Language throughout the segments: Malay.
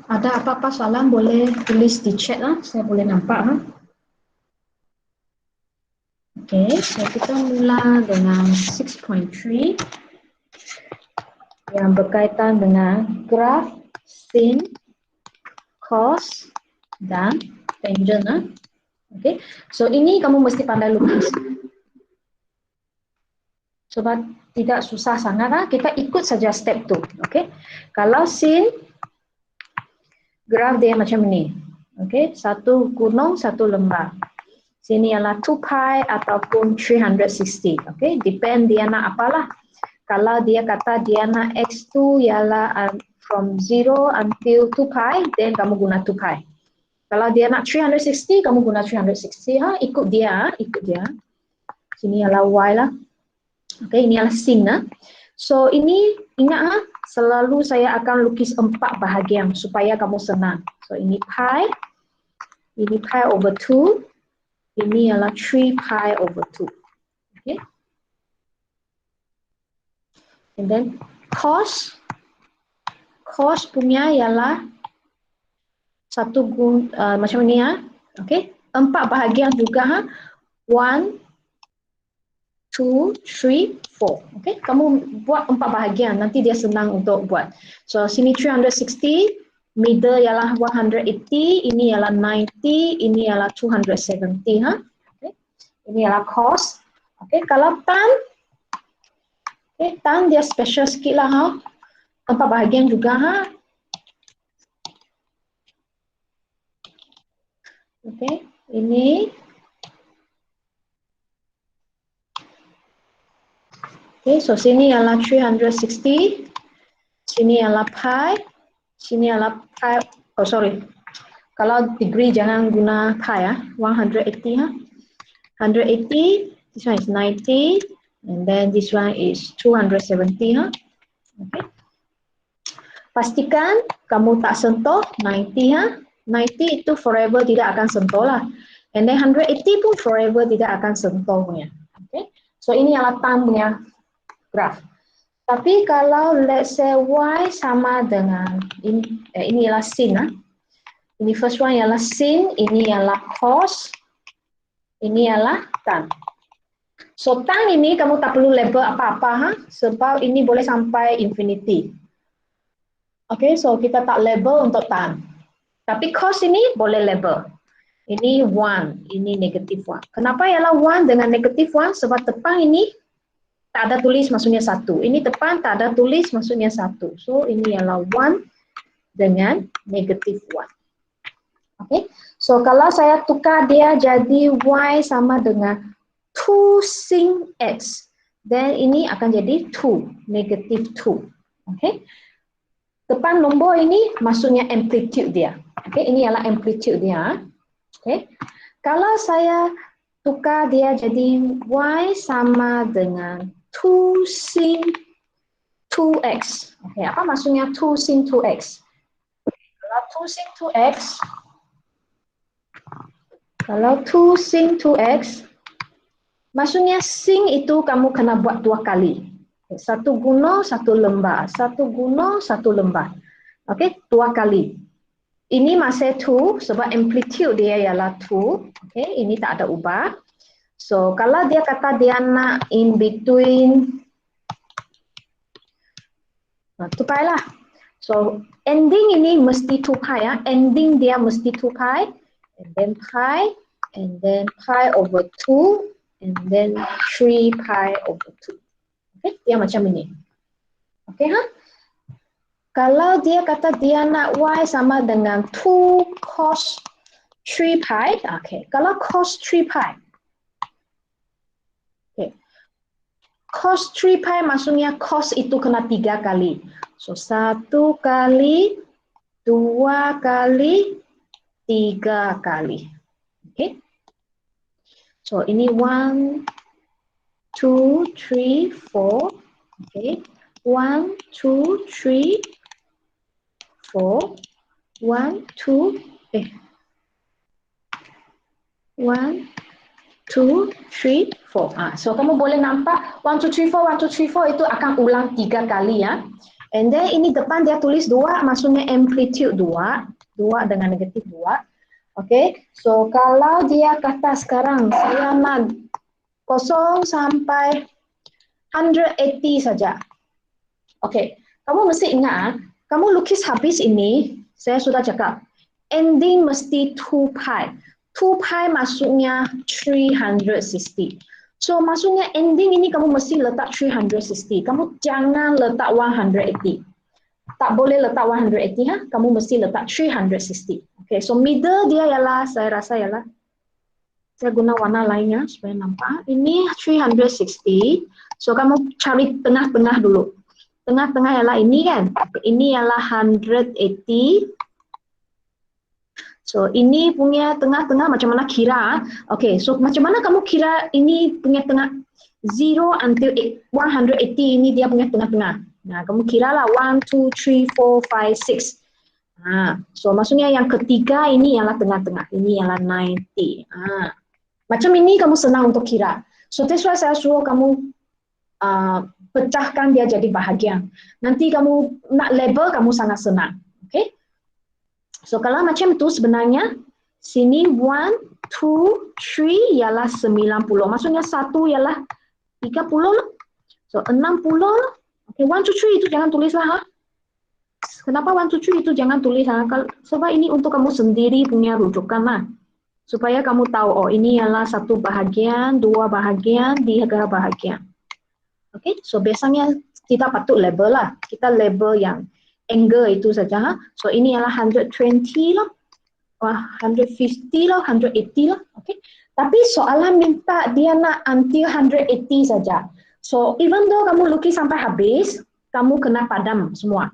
Ada apa-apa soalan boleh tulis di chat lah, saya boleh nampak. Okey, so kita mula dengan 6.3 yang berkaitan dengan graf, sin, cos dan tangent. Okey, so ini kamu mesti pandai lukis. Sebab tidak susah sangat, kita ikut saja step tu. Okey, kalau sin, graf dia macam ni. Okey, satu gunung, satu lembah. Sini ialah 2 pi ataupun 360. Okey, depend dia nak apalah. Kalau dia kata dia nak x2 ialah from 0 until 2 pi, then kamu guna 2 pi. Kalau dia nak 360, kamu guna 360. Ikut dia, ikut dia. Sini ialah y lah. Okey, ini ialah sin. So ini ingat selalu saya akan lukis 4 bahagian supaya kamu senang. So ini pi over 2. Ini ialah 3 pi over 2. Okay. And then cos punya ialah macam ni Okay. 4 bahagian juga 1, 2, 3, 4. Okay. Kamu buat 4 bahagian, nanti dia senang untuk buat. So sini 360, middle ialah 180, ini ialah 90, ini ialah 270. Okay. Ini ialah cos. Okay. Kalau tan, tan dia special sikit lah 4 bahagian juga Okay. Ini okay, so sini ialah 360, sini ialah pi, sini ialah pi, oh sorry, kalau degree jangan guna pi 180 180, this one is 90, and then this one is 270 Okay. Pastikan kamu tak sentuh 90 90 itu forever tidak akan sentuh lah, and then 180 pun forever tidak akan sentuh punya. Okay. So ini ialah tan punya graf. Tapi kalau let's say y sama dengan ini ialah sin Ini first one ialah sin, ini ialah cos, ini ialah tan. So tan ini kamu tak perlu label apa-apa sebab ini boleh sampai infinity. Okay, so kita tak label untuk tan. Tapi cos ini boleh label. Ini 1, ini negative 1. Kenapa ialah 1 dengan negative 1? Sebab depan ini tak ada tulis maksudnya 1. Ini depan tak ada tulis maksudnya 1. So ini ialah 1 dengan negative 1. Okay. So kalau saya tukar dia jadi y sama dengan 2 sin x, then ini akan jadi 2, negative 2. Okay. Depan nombor ini maksudnya amplitude dia. Okay. Ini ialah amplitude dia. Okay. Kalau saya tukar dia jadi y sama dengan 2 sin 2x. Okay. Apa maksudnya 2 sin 2x? Kalau 2 sin 2x, kalau 2 sin 2x, maksudnya sin itu kamu kena buat 2 kali. Satu gunung, satu lembah. Satu gunung, satu lembah. Okey, 2 kali. Ini masih 2 sebab amplitude dia ialah 2. Okey, ini tak ada ubah. So, kalau dia kata dia nak in between, 2 pi lah. So, ending ini mesti 2 pi Ending dia mesti 2 pi. And then pi, and then pi over 2, and then 3 pi over 2. Okay, dia macam ini. Okay, Kalau dia kata dia nak y sama dengan 2 cos 3 pi, okay. Kalau cos 3 pi, okay. Cos 3 pi maksudnya cos itu kena 3 kali. So, 1 kali, 2 kali, 3 kali. Okay. So ini 1, 2, 3, 4. Okay. 1, 2, 3, 4. 1, 2, 1, 2, 3, 4. So kamu boleh nampak 1, 2, 3, 4, 1, 2, 3, 4 itu akan ulang 3 kali And then ini depan dia tulis 2, maksudnya amplitude 2. 2 dengan negatif 2. Okay, so kalau dia kata sekarang saya nak 0 sampai 180 saja. Okay, kamu mesti ingat, kamu lukis habis ini, saya sudah cakap, ending mesti 2 pi. 2 pi maksudnya 360. So maksudnya ending ini kamu mesti letak 360. Kamu jangan letak 180. Tak boleh letak 180 ha, kamu mesti letak 360. Okay, so middle dia ialah, saya rasa ialah, saya guna warna lainnya supaya nampak. Ini 360. So kamu cari tengah-tengah dulu. Tengah-tengah ialah ini kan. Ini ialah 180. So ini punya tengah-tengah macam mana kira? Okay, so macam mana kamu kira ini punya tengah 0 until 180 ini dia punya tengah-tengah. Nah, kamu kira lah 1, 2, 3, 4, 5, 6. Nah, so maksudnya yang ketiga ini ialah tengah-tengah. Ini ialah 90. Macam ini kamu senang untuk kira. So that's why saya suruh kamu pecahkan dia jadi bahagian. Nanti kamu nak label, kamu sangat senang. Okay? So kalau macam itu sebenarnya, sini 1, 2, 3 ialah 90. Maksudnya 1 ialah 30 lah. So 60 lah. Okay, 1, 2, 3 itu jangan tulis lah. Ha? Kenapa 1, 2, 3 itu jangan tulis? Ha? Sebab ini untuk kamu sendiri punya rujukan lah. Supaya kamu tahu, oh ini ialah 1 bahagian, 2 bahagian, 3 bahagian. Okay, so biasanya kita patut label lah. Kita label yang angle itu saja. Ha? So ini ialah 120 lah, 150 lah, 180 lah. Okay. Tapi soalan minta dia nak until 180 saja. So even though kamu lukis sampai habis, kamu kena padam semua.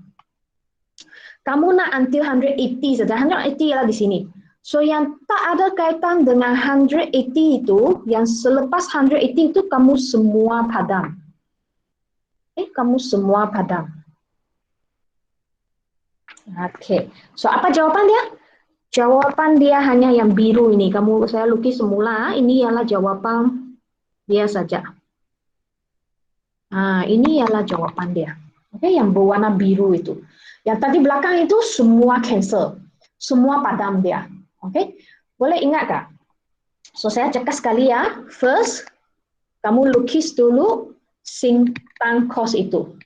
Kamu nak until 180 saja. 180 ialah di sini. So yang tak ada kaitan dengan 180 itu, yang selepas 180 itu kamu semua padam. Kamu semua padam. Okay. So apa jawapan dia? Jawapan dia hanya yang biru ini. Saya lukis semula. Ini ialah jawapan dia saja. Ini ialah jawapan dia. Okay, yang berwarna biru itu. Yang tadi belakang itu semua cancel. Semua padam dia. Okay, boleh ingat tak? So saya cakap sekali ya. First, kamu lukis dulu sintang cos itu.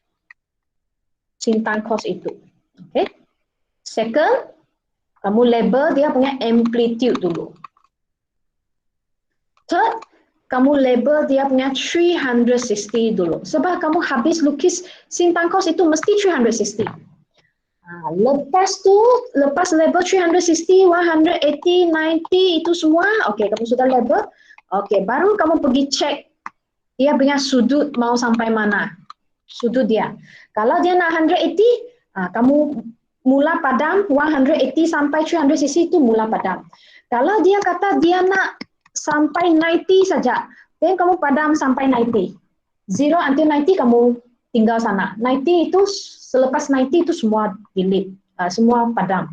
Sintang cos itu. Okay. Second, kamu label dia punya amplitude dulu. Third, kamu label dia punya 360 dulu. Sebab kamu habis lukis sintang cos itu mesti 360. Lepas label 360, 180, 90 itu semua, okay, kamu sudah label. Okay, baru kamu pergi cek dia punya sudut mau sampai mana. Sudut dia. Kalau dia nak 180, kamu mula padam 180 sampai 360 itu mula padam. Kalau dia kata dia nak sampai 90 saja, then kamu padam sampai 90. 0 until 90 kamu tinggal sana. 90 itu selepas 90 itu semua delete, semua padam.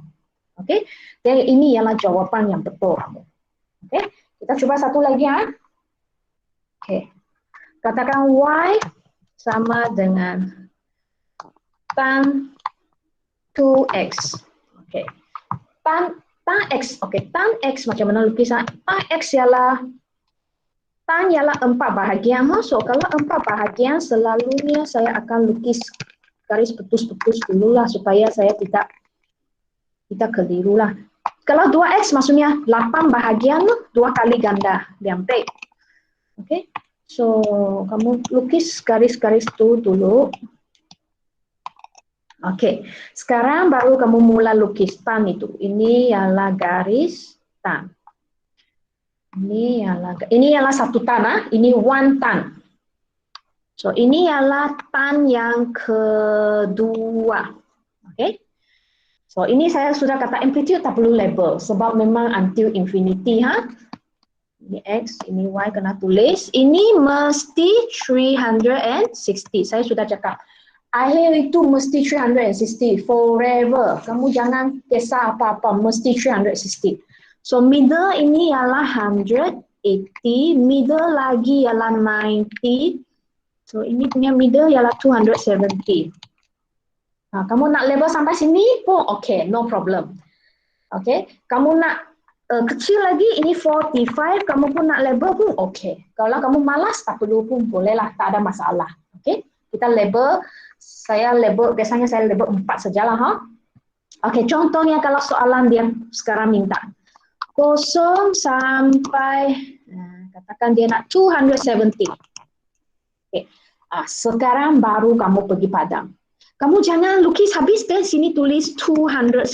Okey. Dan ini ialah jawapan yang betul. Okey. Kita coba satu lagi ya. Okey. Katakan Y sama dengan tan 2x. Okey. Tan x. Okey, tan x macam mana lukisan? Tan x ialah 4 bahagian. So kalau 4 bahagian selalunya saya akan lukis garis putus-putus dulu lah supaya saya tidak keliru lah. Kalau 2x maksudnya 8 bahagian, 2 kali ganda diambil. Okey. So kamu lukis garis-garis tu dulu. Okey, sekarang baru kamu mula lukis tan itu. Ini ialah garis tan. Ini ialah satu tan, ini one tan. So ini ialah tan yang kedua. Okey. So ini saya sudah kata amplitude tak perlu label sebab memang until infinity ha. Ini x, ini y kena tulis. Ini mesti 360. Saya sudah cakap. Akhir itu mesti 360 forever. Kamu jangan kisah apa-apa, mesti 360. So middle ini ialah 180, middle lagi ialah 90. So ini punya middle ialah 270. Kamu nak label sampai sini pun okay, no problem. Okay, kamu nak kecil lagi, ini 45, kamu pun nak label pun okay. Kalau kamu malas, tak perlu pun bolehlah, tak ada masalah. Okay, kita label, biasanya saya label 4 sajalah. Okay, contohnya kalau soalan dia sekarang minta 0 sampai, katakan dia nak 270. Okay. Sekarang baru kamu pergi padam. Kamu jangan lukis habis dan sini tulis 270.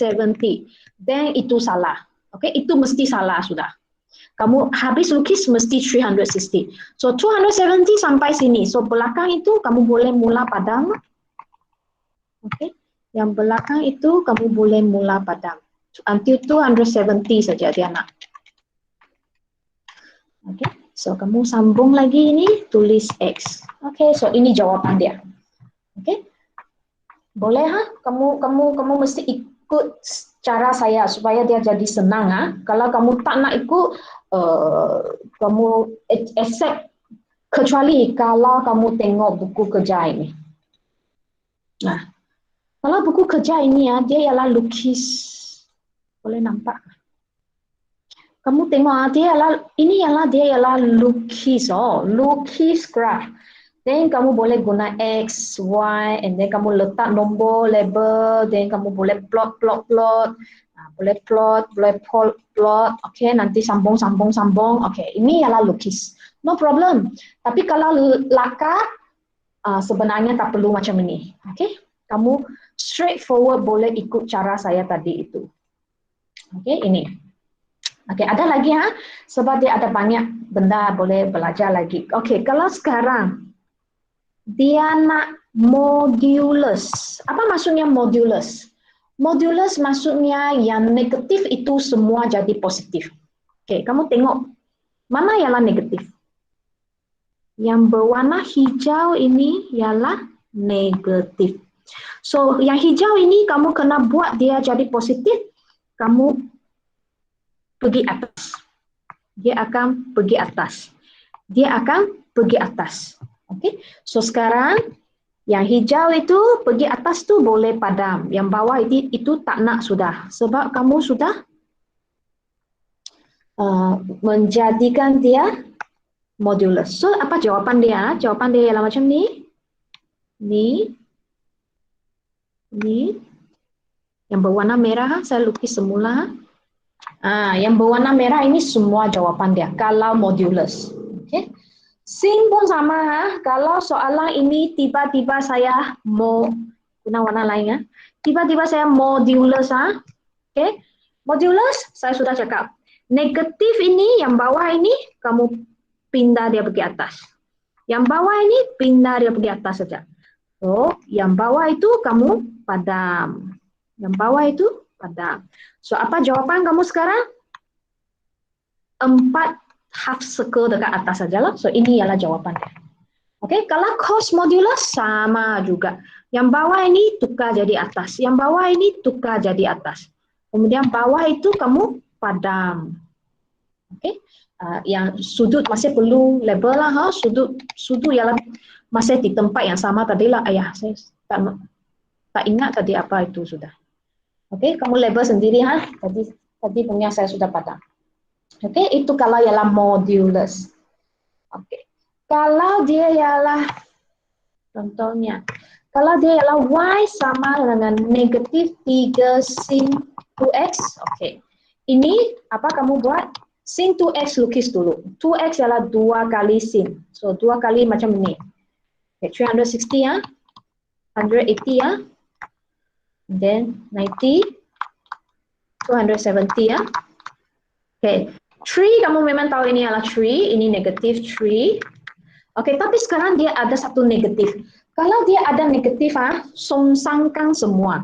Dan itu salah. Okay, itu mesti salah sudah. Kamu habis lukis mesti 360. So 270 sampai sini. So belakang itu kamu boleh mula padam. Okay. Yang belakang itu kamu boleh mula padam. Until 270 saja dia nak. Okay. So kamu sambung lagi ini, tulis X. Okay, so ini jawapan dia. Okay. Boleh kamu mesti ikut cara saya supaya dia jadi senang. Kalau kamu tak nak ikut, kamu accept, kecuali kalau kamu tengok buku kerja ini. Nah, kalau buku kerja ini dia ialah lukis, boleh nampak? Kamu tengok dia ialah lukis, lukis graph. Then kamu boleh guna X, Y, and then kamu letak nombor, label, then kamu boleh plot. Boleh plot, okay, nanti sambung. Okay, ini ialah lukis. No problem. Tapi kalau lakar, sebenarnya tak perlu macam ini. Okay, kamu straightforward boleh ikut cara saya tadi itu. Okay, ini. Okay, ada lagi sebab dia ada banyak benda boleh belajar lagi. Okay, kalau sekarang dia nak modulus. Apa maksudnya modulus? Modulus maksudnya yang negatif itu semua jadi positif. Okay, kamu tengok mana ialah negatif? Yang berwarna hijau ini ialah negatif. So, yang hijau ini kamu kena buat dia jadi positif. Kamu pergi atas. Dia akan pergi atas. Okay. So sekarang yang hijau itu pergi atas tu boleh padam. Yang bawah itu tak nak sudah. Sebab kamu sudah menjadikan dia modulus. So apa jawapan dia? Jawapan dia ialah macam ni. Ni. Yang berwarna merah saya lukis semula. Yang berwarna merah ini semua jawapan dia kalau modulus. Okay. Sin pun sama. Kalau soalan ini tiba-tiba saya mau guna warna lain tiba-tiba saya modulus okay. Modulus saya sudah cakap. Negatif ini yang bawah ini kamu pindah dia pergi atas. Yang bawah ini pindah dia pergi atas saja. So yang bawah itu kamu padam. Yang bawah itu padam. So, apa jawapan kamu sekarang? 4 half circle dekat atas sajalah. So, ini ialah jawapannya. Oke, kalau cos modulus sama juga. Yang bawah ini tukar jadi atas. Yang bawah ini tukar jadi atas. Kemudian bawah itu kamu padam. Oke, yang sudut masih perlu label lah. Sudut ialah masih di tempat yang sama tadilah. Saya tak ingat tadi apa itu sudah. Oke, kamu label sendiri Tadi punya saya sudah padam. Oke, itu kalau ialah modulus. Oke. Kalau dia ialah contohnya, kalau dia ialah Y sama dengan negatif 3 sin 2x. Oke. Ini apa kamu buat? Sin 2x lukis dulu. 2x ialah 2 kali sin. So 2 kali macam ini. Okay, 360 180 then 90, 270 Okay, 3 kamu memang tahu ini adalah 3, ini negatif 3. Okay, tapi sekarang dia ada satu negatif. Kalau dia ada negatif, songsangkan semua.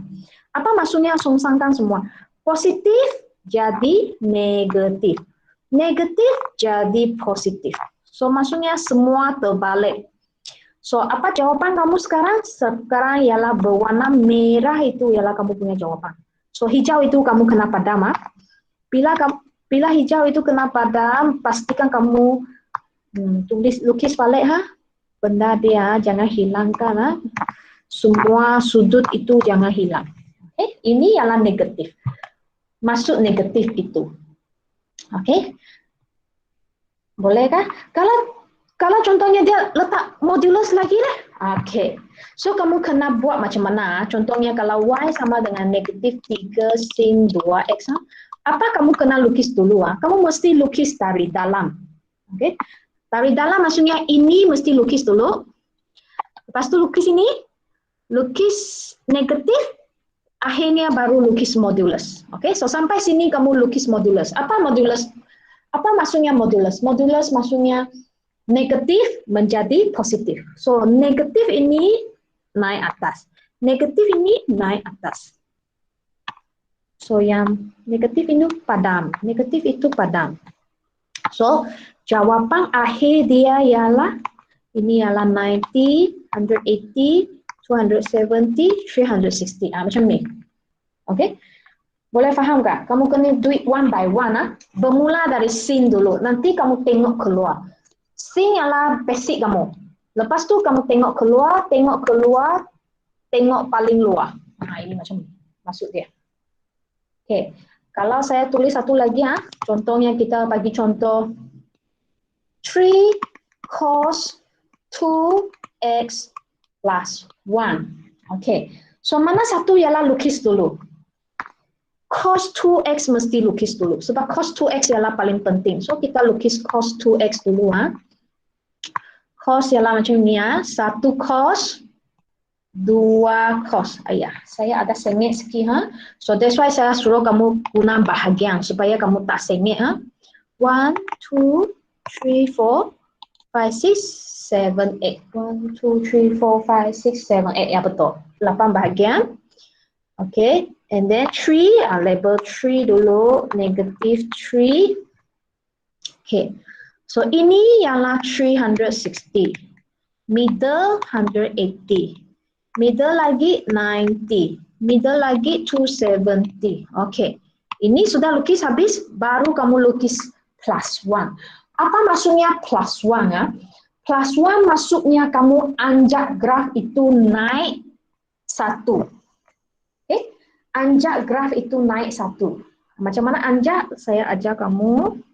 Apa maksudnya songsangkan semua? Positif jadi negatif. Negatif jadi positif. So maksudnya semua terbalik. So, apa jawaban kamu sekarang? Sekarang ialah berwarna merah itu ialah kamu punya jawaban. So, hijau itu kamu kena padam. Bila hijau itu kena padam, pastikan kamu lukis balik benda dia, jangan hilangkan. Semua sudut itu jangan hilang. Okay? Ini ialah negatif. Masuk negatif itu. Okay? Bolehkah? Kalau contohnya dia letak modulus lagi lah. Okay. So kamu kena buat macam mana? Contohnya kalau y sama dengan negatif 3 sin 2x. Apa kamu kena lukis dulu? Kamu mesti lukis dari dalam. Okay? Dari dalam maksudnya ini mesti lukis dulu. Lepas tu lukis ini. Lukis negatif. Akhirnya baru lukis modulus. Okay? So sampai sini kamu lukis modulus. Apa modulus? Apa maksudnya modulus? Modulus maksudnya negatif menjadi positif. So negatif ini naik atas. Negatif ini naik atas. So yang negatif ini padam. Negatif itu padam. So jawapan akhir dia ialah ini ialah 90, 180, 270, 360. Macam ni. Okay? Boleh faham tak? Kamu kena do it one by one. Bermula dari sin dulu. Nanti kamu tengok keluar. Sin ialah basic kamu. Lepas tu kamu tengok keluar, tengok paling luar. Nah, ini macam masuk dia. Okay. Kalau saya tulis satu lagi, contohnya kita bagi contoh 3 cos 2x plus 1. Okay. So mana satu ialah lukis dulu. Cos 2x mesti lukis dulu. Sebab cos 2x ialah paling penting. So kita lukis cos 2x dulu. Cos ialah macam ni. 1 cos, 2 cos. Ayah, saya ada sengit sikit. So that's why saya suruh kamu guna bahagian. Supaya kamu tak sengit. 1, 2, 3, 4, 5, 6, 7, 8. 1, 2, 3, 4, 5, 6, 7, 8. Ya betul. 8 bahagian. Okay. And then 3, label 3 dulu, negative 3. Okay, so ini ialah 360. Middle 180. Middle lagi 90. Middle lagi 270. Okay, ini sudah lukis habis, baru kamu lukis plus 1. Apa maksudnya plus 1? Plus 1 maksudnya kamu anjak graf itu naik 1. Okay? Anjak graf itu naik 1. Macam mana anjak? Saya ajar kamu.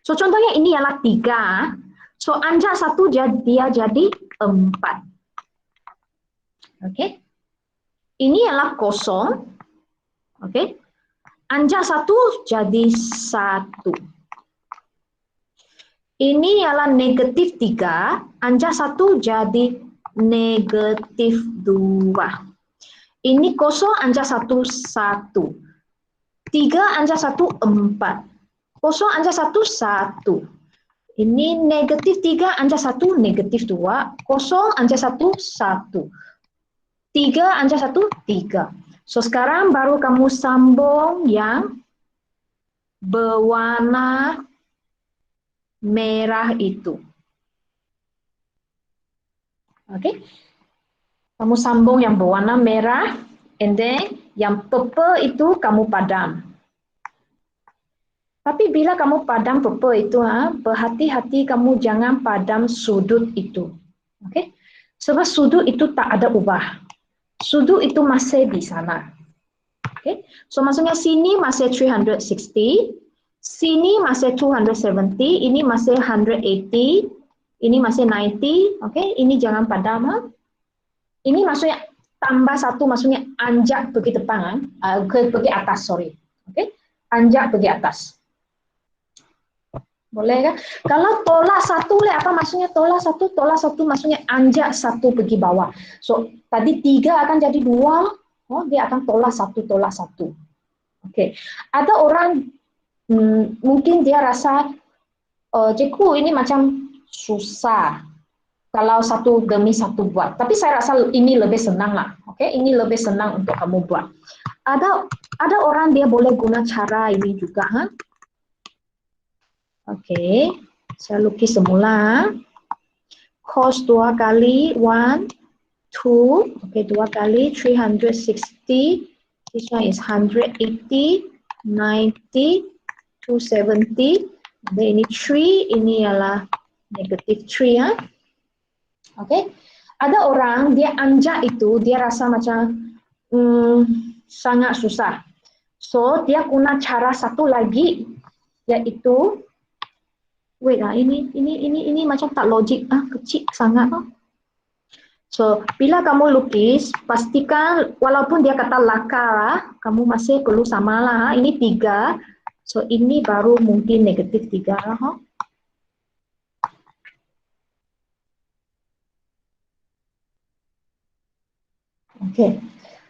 So contohnya ini ialah 3. So anjak 1 dia jadi 4. Okey. Ini ialah kosong. Okey. Anjak 1 jadi 1. Ini ialah negatif 3. Anjak 1 jadi negatif 2. Ini kosong anjak 1, 1. 3 anjak 1, 4. Kosong anjak 1, 1. Ini negatif 3 anjak 1, negatif 2. Kosong anjak 1, 1. 3 anjak 1, 3. So sekarang baru kamu sambung yang berwarna merah itu. Okey. Kamu sambung yang berwarna merah, and then yang purple itu kamu padam. Tapi bila kamu padam purple itu, berhati-hati kamu jangan padam sudut itu. Okay? Sebab sudut itu tak ada ubah. Sudut itu masih di sana. Okay? So maksudnya sini masih 360, sini masih 270, ini masih 180, ini masih 90. Okay? Ini jangan padam. Ini maksudnya tambah 1, maksudnya anjak pergi depan, pergi atas, sorry. Okay? Anjak pergi atas. Boleh kan? Kalau tolak 1, apa maksudnya tolak 1? Tolak 1 maksudnya anjak 1 pergi bawah. So, tadi 3 akan jadi 2, dia akan tolak 1, tolak 1. Okay. Ada orang, mungkin dia rasa, cikgu ini macam susah. Kalau satu demi satu buat, tapi saya rasa ini lebih senang lah. Okay? Ini lebih senang untuk kamu buat. Ada orang dia boleh guna cara ini juga. Okay, saya lukis semula. Cos 2 kali 1, 2. Okay, 2 kali 360. This one is 180, 90, 270. Dan ini 3, ini ialah negatif 3. Okay. Ada orang dia anjak itu dia rasa macam sangat susah. So dia guna cara satu lagi yaitu wait lah ini macam tak logik kecil sangat oh. So bila kamu lukis pastikan walaupun dia kata laka kamu masih perlu samalah ini 3. So ini baru mungkin negatif 3 lah oh. Okay.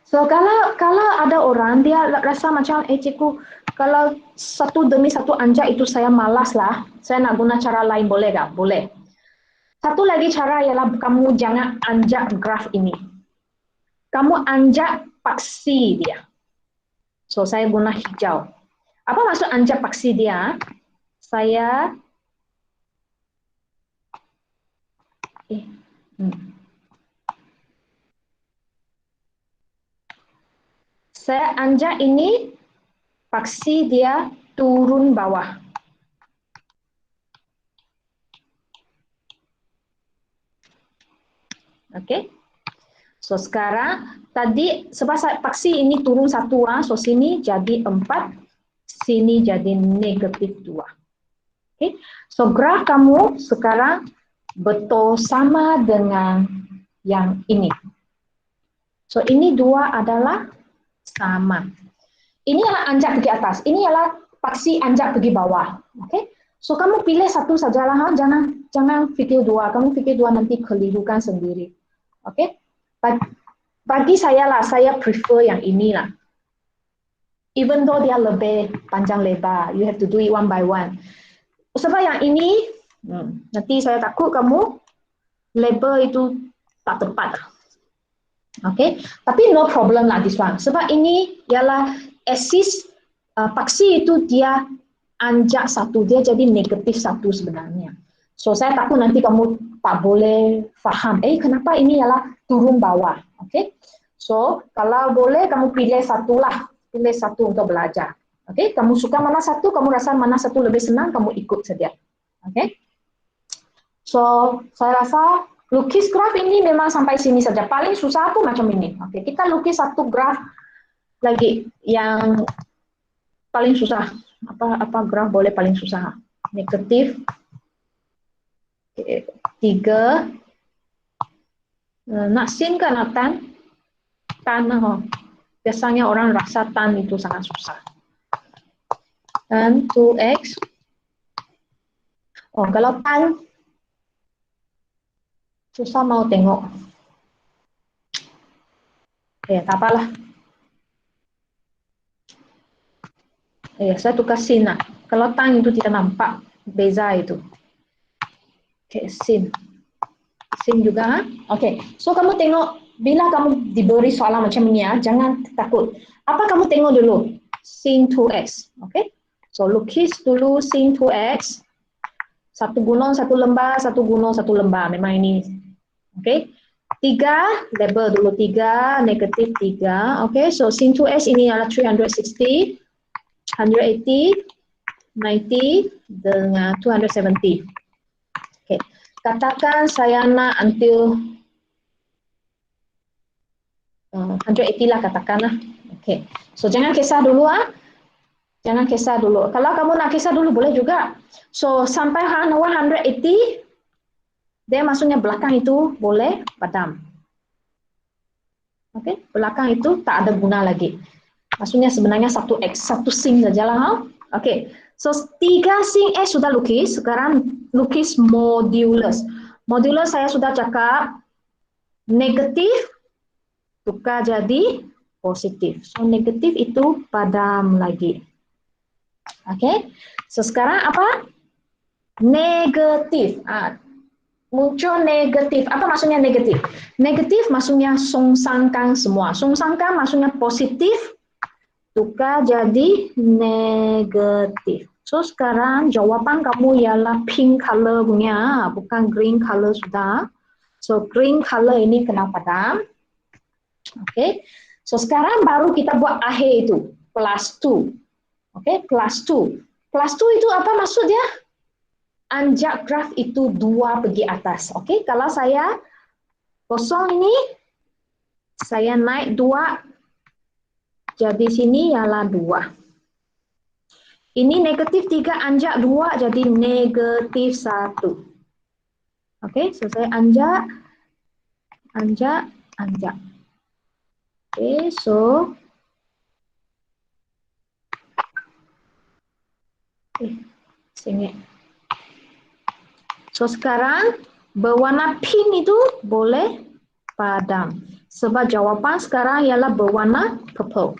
So kalau ada orang dia rasa macam cikgu kalau satu demi satu anjak itu saya malas lah. Saya nak guna cara lain boleh tak? Boleh. Satu lagi cara ialah kamu jangan anjak graf ini. Kamu anjak paksi dia. So saya guna hijau. Apa maksud anjak paksi dia? Saya Saya anjak ini paksi dia turun bawah. Oke. So sekarang tadi sebab saya paksi ini turun 1 so sini jadi 4, sini jadi negatif 2. Oke. So graf kamu sekarang betul sama dengan yang ini. So ini 2 adalah sama. Ini adalah anjak pergi atas, ini adalah paksi anjak pergi bawah. Okay? So kamu pilih satu sajalah, jangan fikir 2. Kamu fikir 2 nanti kelirukan sendiri. Okay? Bagi saya lah, saya prefer yang inilah. Even though dia lebih panjang lebar, you have to do it one by one. Sebab yang ini, nanti saya takut kamu label itu tak tepat. Okay, tapi no problem lah this one. Sebab ini ialah axis paksi itu dia anjak 1, dia jadi negatif 1 sebenarnya. So saya takut nanti kamu tak boleh faham. Kenapa ini ialah turun bawah? Okay, so kalau boleh kamu pilih 1 lah, pilih 1 untuk belajar. Okay, kamu suka mana 1, kamu rasa mana 1 lebih senang, kamu ikut saja. Okay, so saya rasa lukis graf ini memang sampai sini saja. Paling susah tu macam ini. Oke, kita lukis satu graf lagi yang paling susah. Apa graf boleh paling susah? Negatif 3. Nak sin ke nak tan? Tan. Biasanya orang rasa tan itu sangat susah. Dan 2x. Kalau tan susah mau tengok. Tak apalah. Saya tukar sin lah. Kalau tan itu tidak nampak beza itu. Sin. Sin juga. So kamu tengok bila kamu diberi soalan macam ini jangan takut. Apa kamu tengok dulu? Sin 2x. So lukis dulu sin 2x. 1 gunung 1 lembar, 1 gunung 1 lembar. Memang ini. 3, label dulu 3, negatif 3. So sin 2x ini adalah 360, 180, 90 dengan 270. Katakan saya nak until 180 lah katakanlah. So jangan kisah dulu Jangan kisah dulu. Kalau kamu nak kisah dulu boleh juga. So sampai 180 dia maksudnya belakang itu boleh padam. Belakang itu tak ada guna lagi. Maksudnya sebenarnya 1x, 1 sin sajalah. So 3 sin x sudah lukis. Sekarang lukis modulus. Modulus saya sudah cakap negatif tukar jadi positif. So negatif itu padam lagi. So sekarang apa? Negatif. Muncul negatif. Apa maksudnya negatif? Negatif maksudnya songsangkan semua. Songsangkan maksudnya positif, tukar jadi negatif. So sekarang jawaban kamu ialah pink color punya, bukan green color sudah. So green color ini kena padam. So sekarang baru kita buat akhir itu, plus 2. Plus 2. Plus 2 itu apa maksud dia? Anjak graf itu 2 pergi atas. Kalau saya Kosong ini saya naik 2, jadi sini ialah 2. Ini negatif 3 anjak 2 jadi negatif 1. Oke, so saya anjak. Oke, so sini. So sekarang berwarna pink itu boleh padam. Sebab jawapan sekarang ialah berwarna purple.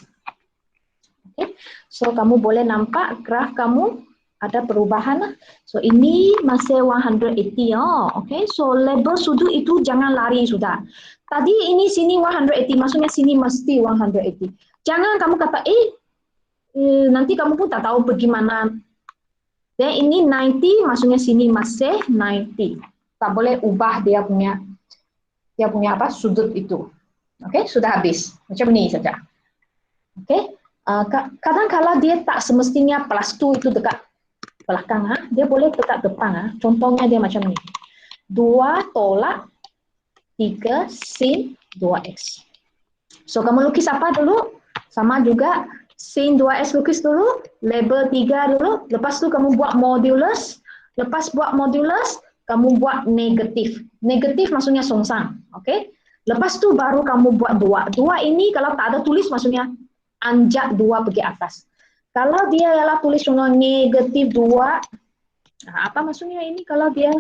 Okay. So kamu boleh nampak graf kamu ada perubahan. So ini masih 180. Okay. So label sudut itu jangan lari sudah. Tadi ini sini 180, maksudnya sini mesti 180. Jangan kamu kata nanti kamu pun tak tahu bagaimana. Dan ini 90, maksudnya sini masih 90. Tak boleh ubah dia punya apa sudut itu. Oke, sudah habis. Macam ini saja. Oke. Kadang kala dia tak semestinya plus 2 itu dekat belakang, dia boleh dekat depan. Contohnya dia macam ni. 2 tolak 3 sin 2x. So kamu lukis apa dulu? Sama juga sin 2x lukis dulu, label 3 dulu, lepas tu kamu buat modulus, lepas buat modulus, kamu buat negatif. Negatif maksudnya songsang, oke? Lepas tu baru kamu buat 2. 2 ini kalau tak ada tulis maksudnya anjak 2 pergi atas. Kalau dia ialah tulis dengan negatif 2, apa maksudnya ini kalau dia?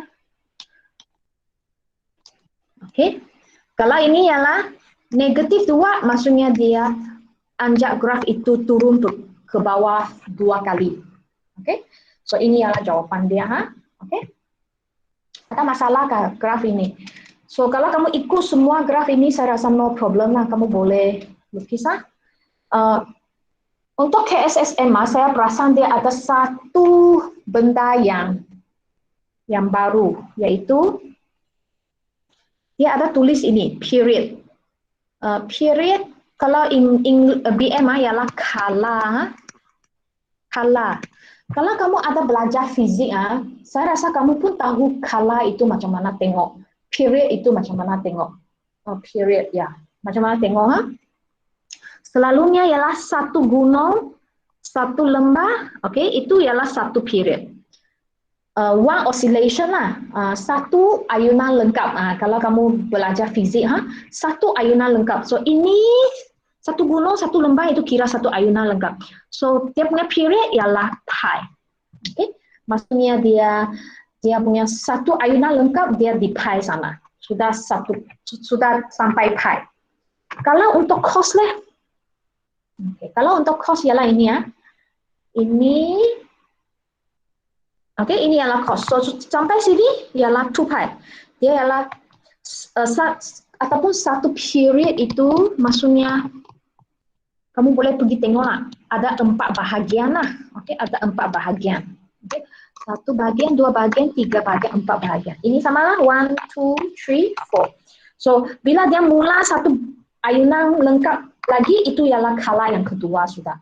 Oke. Kalau ini ialah negatif 2, maksudnya dia anjak graf itu turun ke bawah 2 kali. Oke. So ini ialah jawapan dia, Oke. Ada masalah ke graf ini? So kalau kamu ikut semua graf ini saya rasa no problem lah, kamu boleh lukis. Untuk KSSMA saya perasan dia ada satu benda yang baru, yaitu dia ada tulis ini period. Period kalau BM ialah color. Kalau kamu ada belajar fizik, saya rasa kamu pun tahu color itu macam mana tengok, period itu macam mana tengok. Period ya, macam mana tengok? Selalunya ialah satu gunung, satu lembah, itu ialah satu period. One oscillation lah, satu ayunan lengkap. Kalau kamu belajar fizik, satu ayunan lengkap. So ini satu gunung, satu lembah itu kira satu ayunan lengkap. So dia punya period ialah pi. Maksudnya dia punya satu ayunan lengkap dia di pi sana. Sudah sampai pi. Kalau untuk cos lah. Kalau untuk cos ialah ini ya. Ini ini ialah cos. So sampai sini ialah 2 pi. Dia ialah ataupun satu period itu maksudnya kamu boleh pergi tengok lah. Ada 4 bahagian lah. Ada 4 bahagian. 1 bahagian, 2 bahagian, 3 bahagian, 4 bahagian. Ini samalah 1, 2, 3, 4. So bila dia mula satu ayunan lengkap lagi, itu ialah color yang kedua sudah.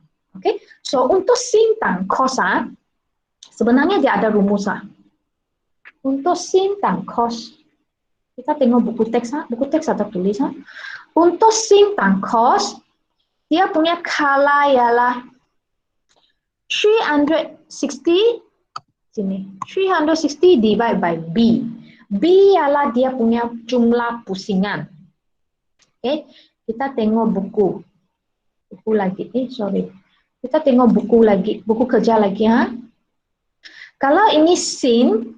So untuk sin dan cos, sebenarnya dia ada rumus. Untuk sin dan cos, kita tengok buku teks, ada tulis. Untuk sin dan cos, dia punya color ialah 360 divide by B. B ialah dia punya jumlah pusingan. Kita tengok buku lagi. Kita tengok buku kerja lagi. Kalau ini sin,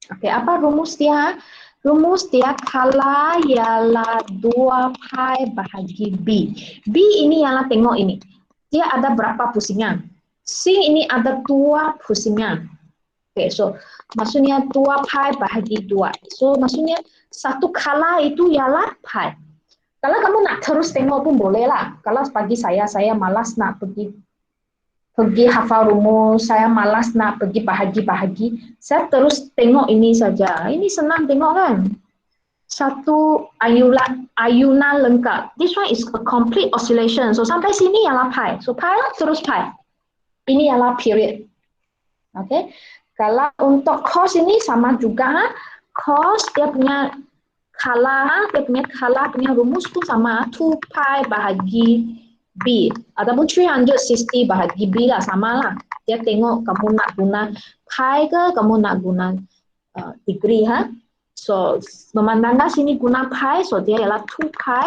apa rumus dia? Rumus dia color ialah 2 pi bahagi B. B ini ialah tengok ini. Dia ada berapa pusingan? Sin ini ada 2 pusingan. So maksudnya 2 pi bahagi 2. So maksudnya satu color itu ialah pi. Kalau kamu nak terus tengok pun boleh lah. Kalau bagi saya malas nak pergi hafal rumus, saya malas nak pergi bahagi-bahagi. Saya terus tengok ini saja. Ini senang tengok kan? Satu ayunan lengkap. This one is a complete oscillation. So sampai sini ialah pi. So pi lah, terus pi. Ini ialah period. Kalau untuk cos ini sama juga. Cos dia punya Kala, dia punya kala punya rumus tu sama 2 pi bahagi B ataupun 360 bahagi B lah, sama lah. Dia tengok kamu nak guna pi ke kamu nak guna degree ha. So memandangkan sini guna pi, so dia ialah 2 pi.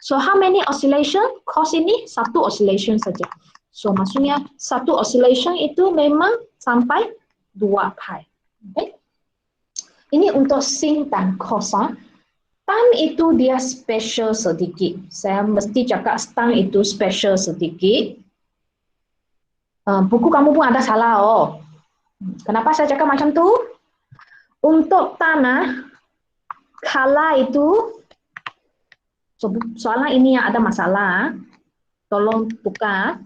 So how many oscillation? Cos ini satu oscillation saja. So maksudnya satu oscillation itu memang sampai 2 pi. Okay? Ini untuk sin dan cos. Tan itu dia special sedikit. Saya mesti cakap tan itu special sedikit. Buku kamu pun ada salah oh. Kenapa saya cakap macam tu? Untuk tanah, kala itu, soalan ini yang ada masalah. Tolong buka.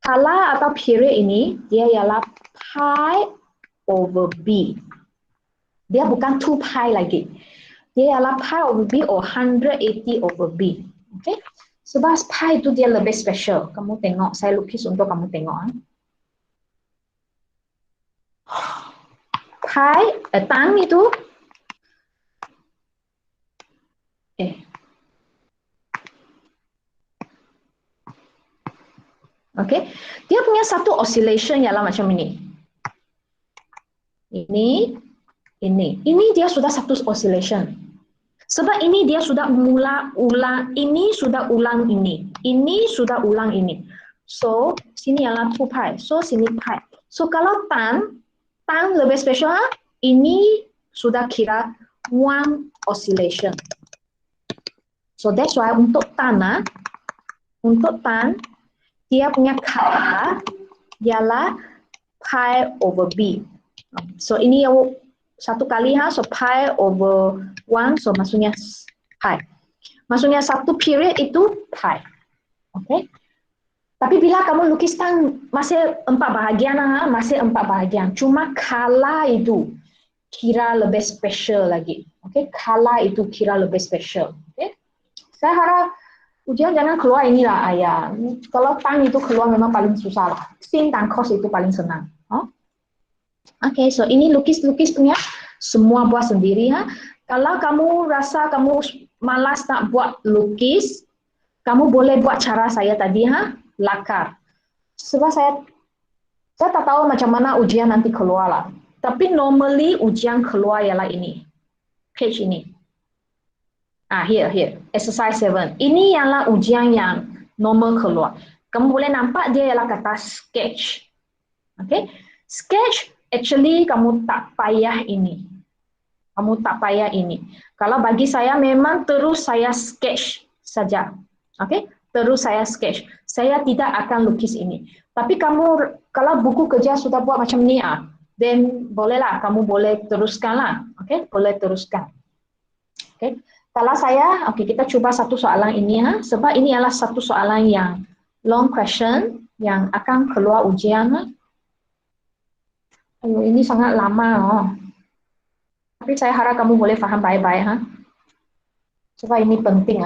Kala atau period ini, dia ialah pi over b. Dia bukan 2 pi lagi. Dia ialah pi over b or 180 over b. Okay? Sebab pi itu dia lebih special. Kamu tengok, saya lukis untuk kamu tengok. Pi, tan itu, okay? Dia punya satu oscillation ialah macam ini. Ini dia sudah satu oscillation. Sebab ini dia sudah ulang, ini sudah ulang ini sudah ulang ini. So, sini ialah 2 pi. So, sini pi. So, kalau tan lebih special, ini sudah kira 1 oscillation. So, that's why untuk tan, dia punya kala ialah pi over b. So, ini satu kali so pi over 1, so maksudnya pi. Maksudnya satu period itu pi. Okay? Tapi bila kamu lukis tan masih 4 bahagian masih 4 bahagian. Cuma kala itu kira lebih special lagi. Okay? Kala itu kira lebih special. Okay? Saya harap ujian jangan keluar inilah ayah. Kalau tan itu keluar memang paling susah lah. Sin dan cos itu paling senang. Okay, so ini lukis-lukis punya semua buat sendiri Kalau kamu rasa kamu malas nak buat lukis, kamu boleh buat cara saya tadi lakar. Sebab saya tak tahu macam mana ujian nanti keluar lah. Tapi normally ujian keluar ialah ini. Page ini. Here. Exercise 7. Ini ialah ujian yang normal keluar. Kamu boleh nampak dia ialah kata sketch. Okay? Sketch, actually kamu tak payah ini. Kamu tak payah ini. Kalau bagi saya memang terus saya sketch saja. Okay? Terus saya sketch. Saya tidak akan lukis ini. Tapi kamu, kalau buku kerja sudah buat macam ni, then bolehlah, kamu boleh teruskan lah. Okay? Boleh teruskan. Okay? Kalau saya, okay, kita cuba satu soalan ini sebab ini adalah satu soalan yang long question yang akan keluar ujian. Ini sangat lama Tapi saya harap kamu boleh faham baik-baik sebab ini penting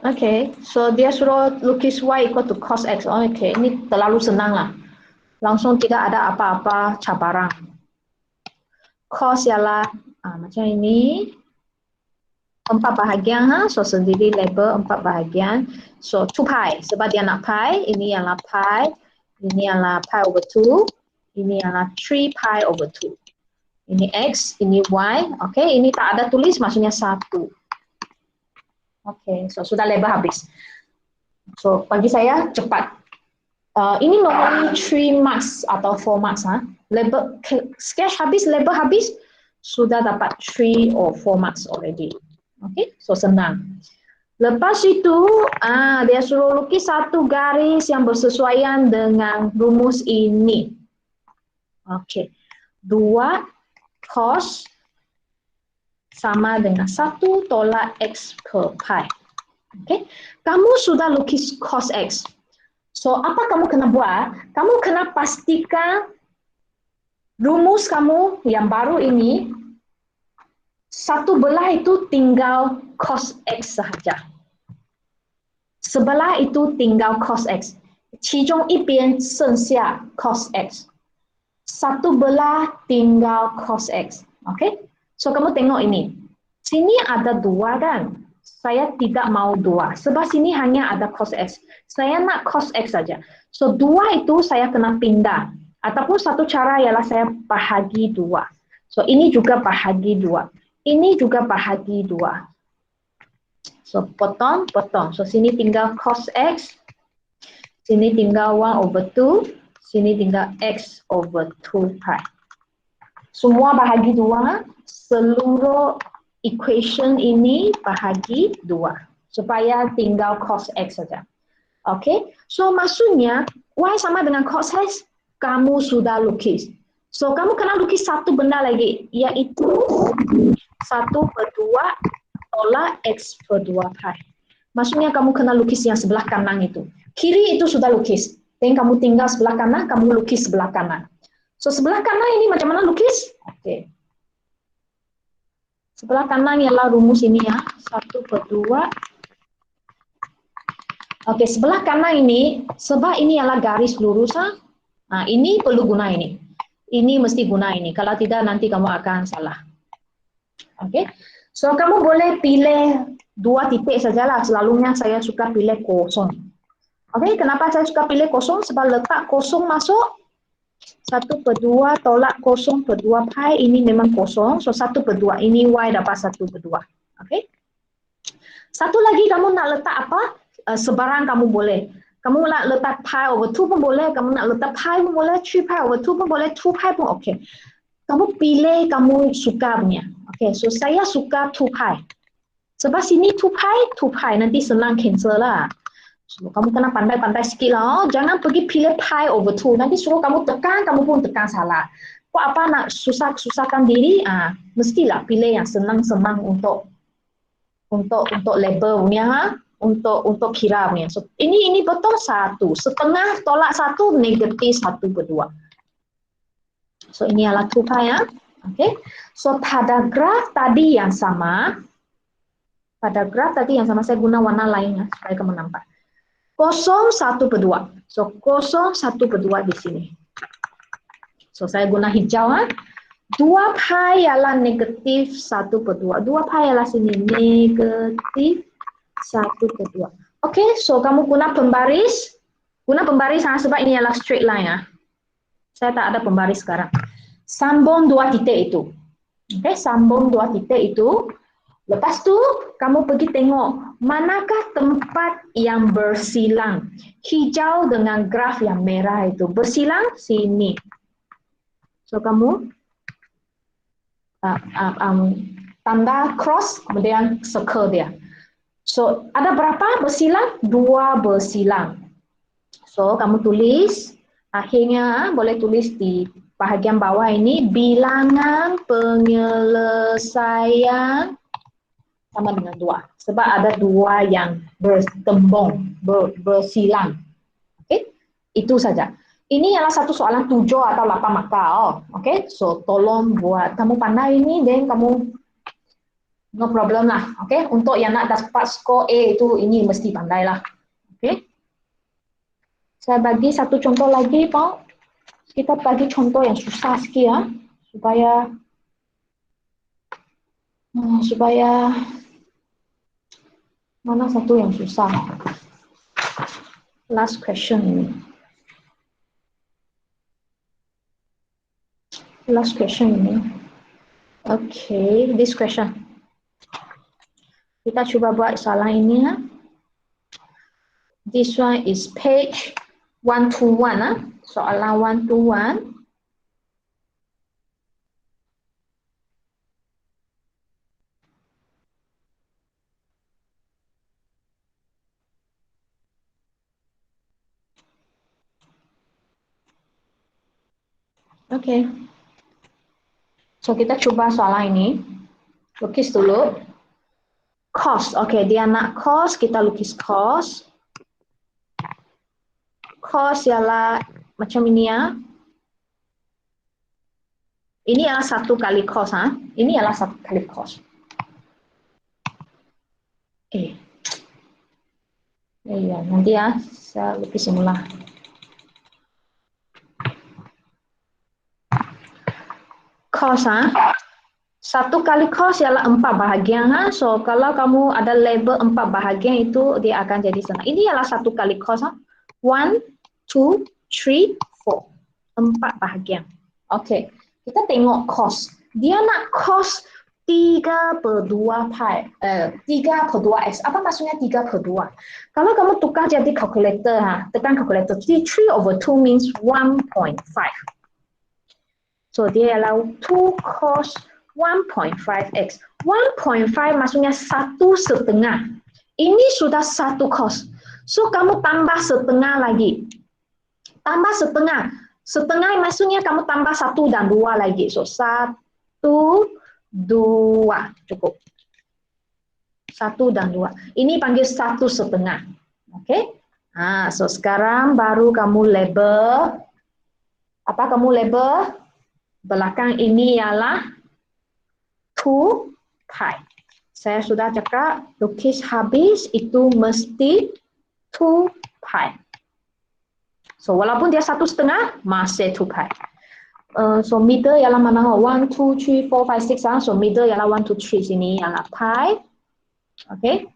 Okay, so dia suruh lukis y equal to cos x. Okay, ini terlalu senang lah. Langsung tidak ada apa-apa cabaran. Cos ialah macam ini. 4 bahagian so sendiri label 4 bahagian. So 2 pi sebab dia nak pi, ini ialah pi, ini ialah pi over 2, ini ialah 3 pi over 2. Ini x, ini y. Okay, ini tak ada tulis maksudnya 1. Okay, so sudah label habis. So bagi saya cepat. Ini normally 3 marks atau 4 marks Label sketch habis, label habis, sudah dapat 3 or 4 marks already. Okay, so senang. Lepas itu, dia suruh lukis satu garis yang bersesuaian dengan rumus ini. Okay, 2 cos sama dengan 1 tolak x per pi. Okay, kamu sudah lukis cos x. So, apa kamu kena buat? Kamu kena pastikan rumus kamu yang baru ini, satu belah itu tinggal cos x sahaja. sebelah itu tinggal cos X. 其中一边剩下 cos X. Satu belah tinggal cos X. Okay? So, kamu tengok ini. Sini ada 2 kan? Saya tidak mau 2. Sebab sini hanya ada cos X. Saya nak cos X saja. So, 2 itu saya kena pindah. Ataupun satu cara ialah saya bahagi 2. So, ini juga bahagi 2. Ini juga bahagi 2. So, potong. So, sini tinggal cos X. Sini tinggal 1/2. Sini tinggal X over 2 pi. Semua bahagi 2. Seluruh equation ini bahagi 2. Supaya tinggal cos X saja. Okay? So, maksudnya, Y sama dengan cos X, kamu sudah lukis. So, kamu kena lukis satu benda lagi, yaitu 1/2 tolak X/2 pi. Maksudnya, kamu kena lukis yang sebelah kanan itu. Kiri itu sudah lukis. Dan kamu tinggal sebelah kanan, kamu lukis sebelah kanan. So, sebelah kanan ini macam mana lukis? Oke. Sebelah kanan ialah rumus ini ya. 1/2. Oke, sebelah kanan ini, sebab ini ialah garis lurus. Nah, ini perlu guna ini. Ini mesti guna ini. Kalau tidak, nanti kamu akan salah. Oke. So, kamu boleh pilih 2 titik sajalah. Selalunya saya suka pilih kosong. Oke, kenapa saya suka pilih kosong? Sebab letak kosong masuk 1/2 tolak 0/2 pi, ini memang kosong. So, 1/2. Ini Y dapat 1/2. Oke. Satu lagi, kamu nak letak apa? Sebarang kamu boleh. Kamu nak letak pi over 2 pun boleh. Kamu nak letak pi pun boleh. 3 pi over 2 pun boleh. 2 pi pun okey. Kamu pilih kamu suka punya. Oke, so saya suka 2 pi. Sebab sini 2 pi. Nanti senang cancel lah. So, kamu kena pandai-pandai sikit lah. Jangan pergi pilih pi over 2. Nanti suruh kamu tekan, kamu pun tekan salah. Kok apa nak susahkan diri? Mestilah pilih yang senang-senang untuk label punya, untuk kira punya. So, ini betul 1. Setengah tolak 1 negatif 1/2. So, ini adalah 2 pi ya. Okay. So, pada graf tadi yang sama, saya guna warna lainnya supaya kamu nampak. 0/1/2. So, 0/1/2 di sini. So, saya guna hijau. 2 pi ialah negatif 1/2. 2 pi ialah sini negatif 1/2. Oke, so kamu guna pembaris. Sebab ini adalah straight line ya. Saya tak ada pembaris sekarang. Sambung 2 titik itu. Oke, sambung 2 titik itu. Lepas tu, kamu pergi tengok manakah tempat yang bersilang. Hijau dengan graf yang merah itu. Bersilang sini. So, kamu tanda cross, kemudian circle dia. So, ada berapa bersilang? 2 bersilang. So, kamu tulis, akhirnya boleh tulis di bahagian bawah ini, bilangan penyelesaian sama dengan 2. Sebab ada 2 yang bertembung, bersilang. Okey, itu saja. Ini adalah satu soalan 7 atau 8 markah. Okey, so tolong buat kamu pandai ini, dan kamu no problem lah. Okey, untuk yang nak dapat skor A itu ini mesti pandai lah. Okey. Saya bagi satu contoh lagi, Pak. Kita bagi contoh yang susah sikit ya, supaya mana satu yang susah? Last question ini. Okay, this question. Kita cuba buat soalan ini ya. This one is page 121. Soalan 121. Okay. So, kita cuba soalan ini. Lukis dulu. Cos. Okay, dia nak cos. Kita lukis cos. Cos ialah macam ini ya. Ini adalah 1 kali cos. Ini adalah 1 kali cos. Okay. Iya, nanti ya saya lukis semula. Cos, satu kali cos ialah 4 bahagian. So kalau kamu ada label 4 bahagian itu dia akan jadi senang. Ini ialah satu kali cos. 1, 2, 3, 4. 4 bahagian. Oke, kita tengok cos. Dia nak cos 3/2 pi. 3/2x. Apa maksudnya 3/2? Kalau kamu tukar jadi calculator, tekan calculator. 3/2 means 1.5. So dia ialah 2 cos 1.5x. 1.5 maksudnya 1/2. Ini sudah 1 cos. So kamu tambah setengah lagi. Tambah setengah. Setengah maksudnya kamu tambah 1 dan 2 lagi. So 1, 2. Cukup. 1 dan 2. Ini panggil 1/2. Oke? So sekarang baru kamu label. Apa kamu label? Belakang ini ialah 2 pi. Saya sudah cakap, lukis habis itu mesti 2 pi. So walaupun dia 1/2, masih 2 pi. So middle ialah mana? 1, 2, 3, 4, 5, 6. So middle ialah 1, 2, 3. Sini ialah pi. Okay.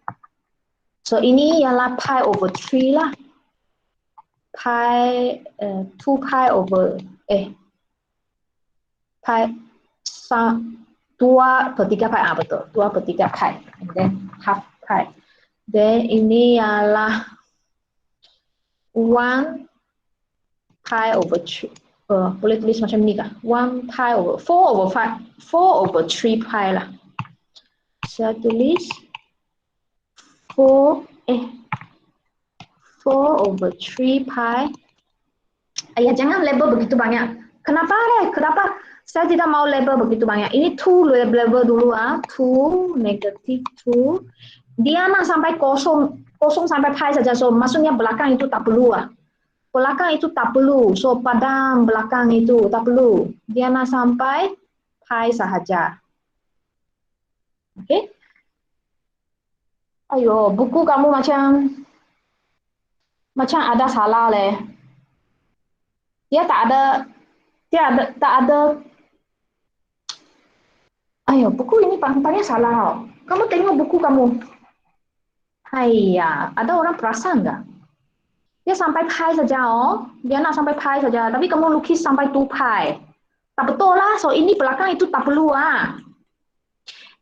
So ini ialah pi over 3 lah. Pi, 2 pi over, pi, 2/3 pi, betul, 2/3 pi, and then half pi. Then ini ialah 1 pi over 3. Boleh tulis macam ni kah? 1 pi over 4/3 pi lah. Saya tulis 4/3 pi. Ayah, jangan label begitu banyak. Kenapa deh? Kenapa saya tidak mau label begitu banyak? Ini 2 label dulu 2, negative 2. Dia nak sampai kosong sampai pi saja. So maksudnya belakang itu tak perlu Belakang itu tak perlu. So padam belakang itu tak perlu. Dia nak sampai pi sahaja. Okey? Ayo, buku kamu macam ada salah leh. Dia tak ada. Ayo, buku ini tampaknya salah. Kamu tengok buku kamu. Haiya, ada orang perasan enggak? Dia sampai pi saja Dia nak sampai pi saja. Tapi kamu lukis sampai 2 pi. Tak betul lah. So ini belakang itu tak perlu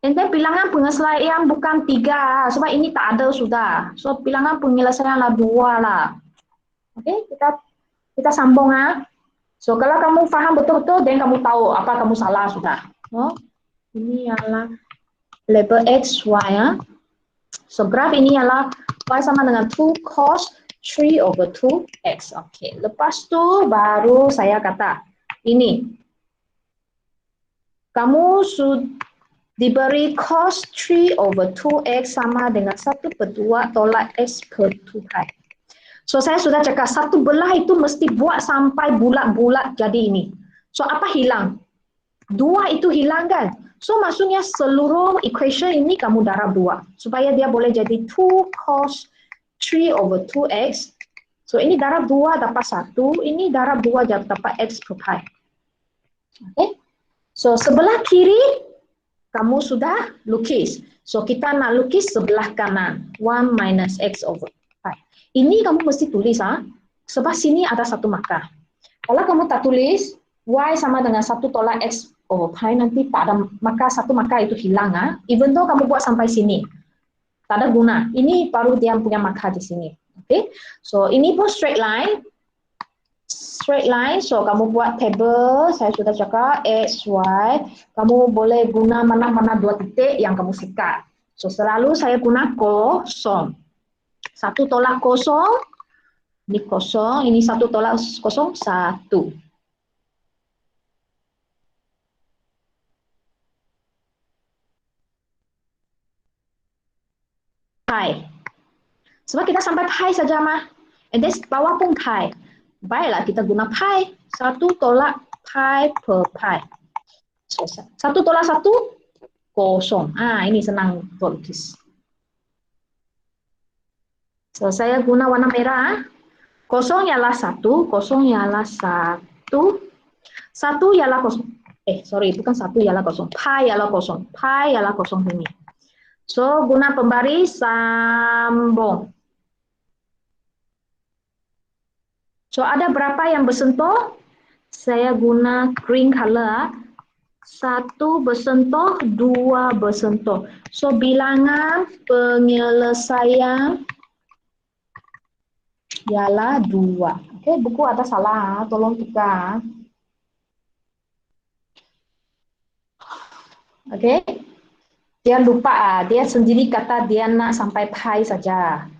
And then bilangan penyelesaian bukan 3 sebab ini tak ada sudah. So bilangan penyelesaian lah 2 lah. Okey, kita sambung So kalau kamu faham betul-betul, then kamu tahu apa kamu salah sudah. Ini ialah label x, y So graf ini ialah y sama dengan 2 cos 3/2x. Okey, lepas tu baru saya kata ini. Kamu sudah diberi cos 3/2x sama dengan 1/2 tolak x per 2 pi. So saya sudah cakap satu belah itu mesti buat sampai bulat-bulat jadi ini. So apa hilang? 2 itu hilang kan? So maksudnya seluruh equation ini kamu darab 2 supaya dia boleh jadi 2 cos 3/2x. So ini darab 2 dapat 1, ini darab 2 dapat x per pi. Okay? So sebelah kiri kamu sudah lukis. So kita nak lukis sebelah kanan 1 minus x over pi. Ini kamu mesti tulis sebab sini ada 1 markah. Kalau kamu tak tulis y sama dengan 1 tolak x over pi, nanti tak ada maka 1 markah itu hilang even though kamu buat sampai sini. Tak ada guna. Ini baru dia punya markah di sini. Okay? So ini pun straight line. Straight line, so kamu buat table, saya sudah cakap x, y, kamu boleh guna mana-mana 2 titik yang kamu suka. So selalu saya guna kosong. 1 tolak kosong, ini kosong, ini 1 tolak kosong, 1. Pi. Sebab kita sampai pi saja and then bawah pun pi. Baiklah kita guna pi, 1 tolak pi per pi. So, 1 tolak 1, kosong. Ini senang untuk lukis. So, saya guna warna merah. Kosong ialah 1, kosong ialah 1, 1 ialah kosong. Sorry, bukan 1 ialah kosong. Pi ialah kosong. Pi ialah kosong ini. So, guna pembaris sambung. So, ada berapa yang bersentuh? Saya guna green color. 1 bersentuh, 2 bersentuh. So, bilangan penyelesaian ialah 2. Okey, buku ada salah, tolong tukar. Okey. Dia lupa, dia sendiri kata dia nak sampai pi saja.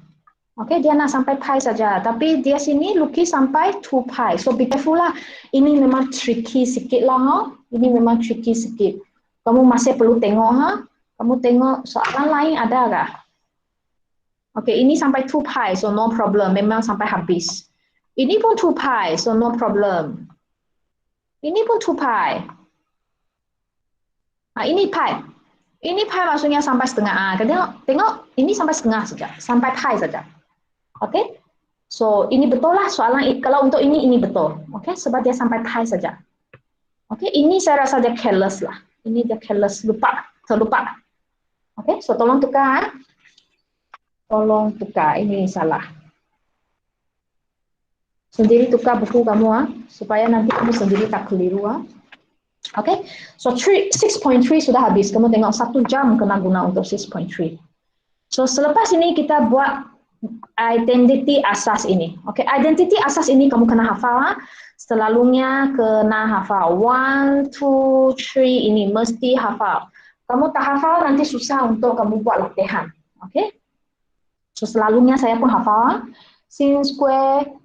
Okey, dia nak sampai pi saja, tapi dia sini lukis sampai 2 pi. So be careful lah. Ini memang tricky sikit lah, ha? Ini memang tricky sikit. Kamu masih perlu tengok, ha? Kamu tengok soalan lain ada tak? Okey, ini sampai 2 pi, so no problem. Memang sampai habis. Ini pun 2 pi, so no problem. Ini pun 2 pi. Ini pi. Ini pi maksudnya sampai setengah. Tengok, ini sampai setengah saja. Sampai pi saja. Okey? So, ini betul lah soalan. Kalau untuk ini betul. Okey? Sebab dia sampai pi saja. Okey? Ini saya rasa dia careless lah. Ini dia careless. Terlupa. Okey? So, tolong tukar. Tolong tukar. Ini salah. Sendiri tukar buku kamu, supaya nanti kamu sendiri tak keliru. Okay, so 6.3 sudah habis. Kamu tengok 1 jam kena guna untuk 6.3. So selepas ini kita buat identity asas ini. Okay, identity asas ini kamu kena hafal. Selalunya kena hafal 1, 2, 3 ini mesti hafal. Kamu tak hafal nanti susah untuk kamu buat latihan. Okay, so selalunya saya pun hafal. Sin square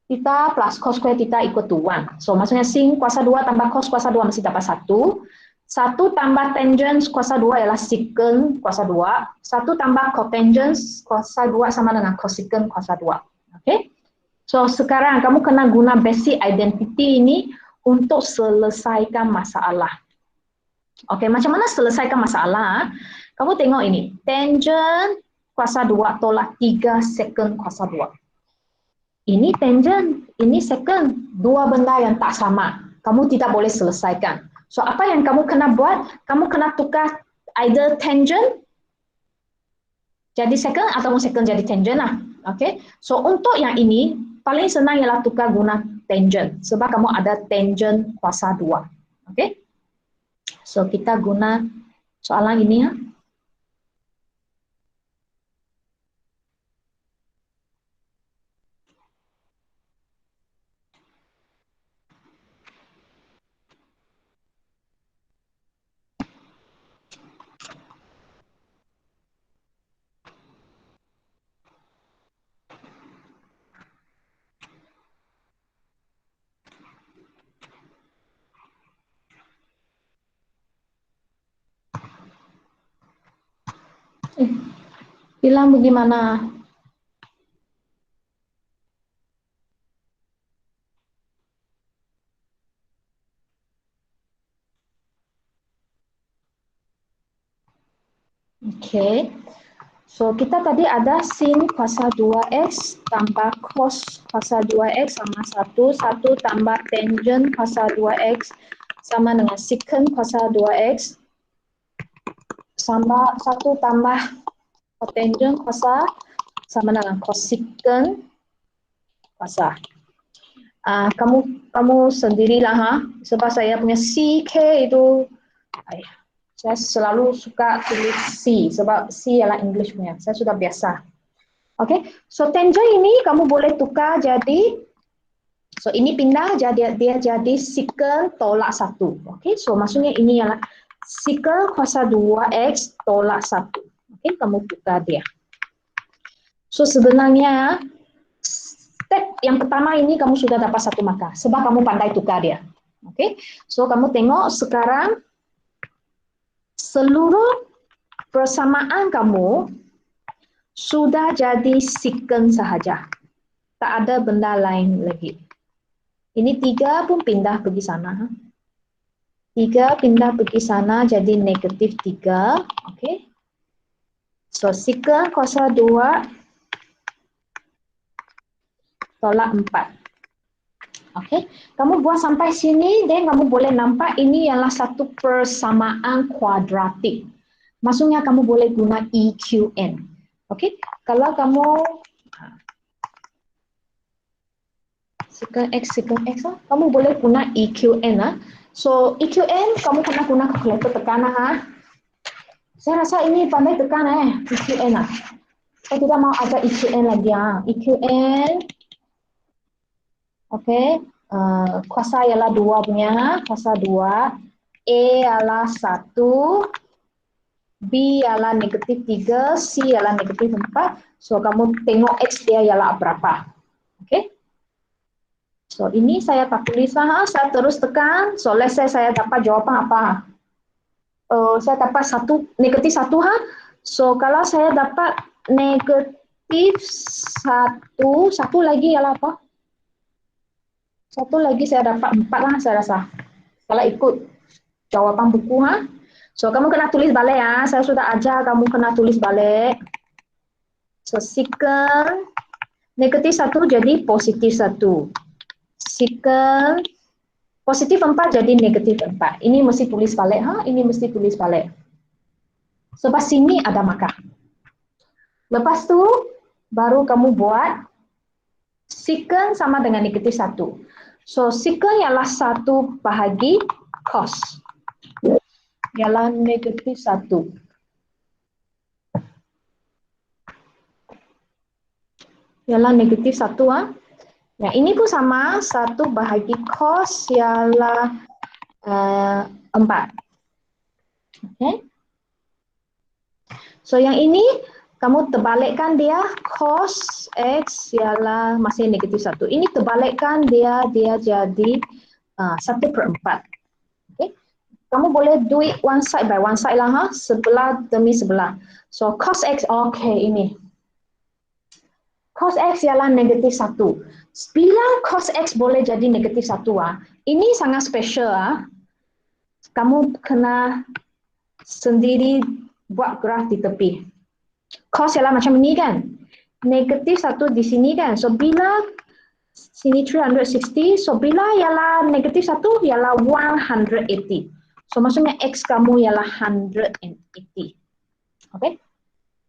Theta plus cos square theta equal to 1. So, maksudnya sin kuasa 2 tambah cos kuasa 2 mesti dapat 1. 1 tambah tangent kuasa 2 ialah secant kuasa 2. 1 tambah cotangent kuasa 2 sama dengan cosecant kuasa 2. Okay? So, sekarang kamu kena guna basic identity ini untuk selesaikan masalah. Okay, macam mana selesaikan masalah? Kamu tengok ini. Tangent kuasa 2 tolak 3 secant kuasa 2. Ini tangent, ini secant, dua benda yang tak sama. Kamu tidak boleh selesaikan. So, apa yang kamu kena buat? Kamu kena tukar either tangent jadi secant atau secant jadi tangent lah. Okay? So, untuk yang ini, paling senang ialah tukar guna tangent. Sebab kamu ada tangent kuasa 2. Okay? So, kita guna soalan ini ya. Bilang bagaimana? Okay. So, kita tadi ada sin kuasa 2x tambah cos kuasa 2x sama 1. 1 tambah tangent kuasa 2x sama dengan secant kuasa 2x. Sama 1 tambah cotangent kuasa sama dengan cosecant kuasa. Kamu sendirilah, ha? Sebab saya punya CK itu, saya selalu suka tulis C, sebab C ialah English punya. Saya sudah biasa. Okay, so tangent ini kamu boleh tukar jadi, so ini pindah jadi dia jadi secant tolak 1. Okay, so maksudnya ini ialah secant kuasa 2x tolak 1. Okay, kamu tukar dia. So sebenarnya step yang pertama ini kamu sudah dapat 1 markah sebab kamu pandai tukar dia. Okay, so kamu tengok sekarang seluruh persamaan kamu sudah jadi secant sahaja. Tak ada benda lain lagi. Ini 3 pun pindah pergi sana. 3 pindah pergi sana jadi negatif 3. Okay. So, secant kuasa 2 tolak 4. Okey, kamu buat sampai sini, dan kamu boleh nampak ini ialah satu persamaan kuadratik. Maksudnya kamu boleh guna EQN. Okey, kalau kamu secant X, kamu boleh guna EQN. So EQN kamu kena guna kalkulator tekan. Saya rasa ini pandai tekan EQN. Saya tidak mau ada EQN lagi. EQN, okey. Kuasa ialah 2 punya, kuasa 2. A ialah 1, B ialah negatif 3, C ialah negatif 4. So, kamu tengok X dia ialah berapa. Okey. So, ini saya tak tulis. Saya terus tekan. So, let's say saya dapat jawapan apa? Saya dapat negatif 1. So, kalau saya dapat negatif 1, satu lagi ialah apa? Satu lagi saya dapat 4 lah saya rasa. Kalau ikut jawapan buku. So, kamu kena tulis balik Saya sudah ajar kamu kena tulis balik. So, secant negatif 1 jadi positif 1. Secant positif 4 jadi negatif 4. Ini mesti tulis balik. Ini mesti tulis balik. Sebab sini ada markah. Lepas tu, baru kamu buat secant sama dengan negatif 1. So, secant ialah 1 bahagi cos. Ialah negatif 1. Ialah negatif 1. Ya, ini pun sama. 1 bahagi cos ialah 4. Okay. So, yang ini kamu terbalikkan dia, cos X ialah masih negatif 1. Ini terbalikkan dia jadi 1/4. Okay. Kamu boleh do it one side by one side lah. Sebelah demi sebelah. So, cos X, okay, ini. Cos X ialah negatif 1. Bila cos X boleh jadi negatif 1, ini sangat special. Kamu kena sendiri buat graf di tepi. Cos ialah macam ini kan. Negatif 1 di sini kan. So, bila sini 360, so bila ialah negatif 1 ialah 180. So, maksudnya X kamu ialah 180. Okay.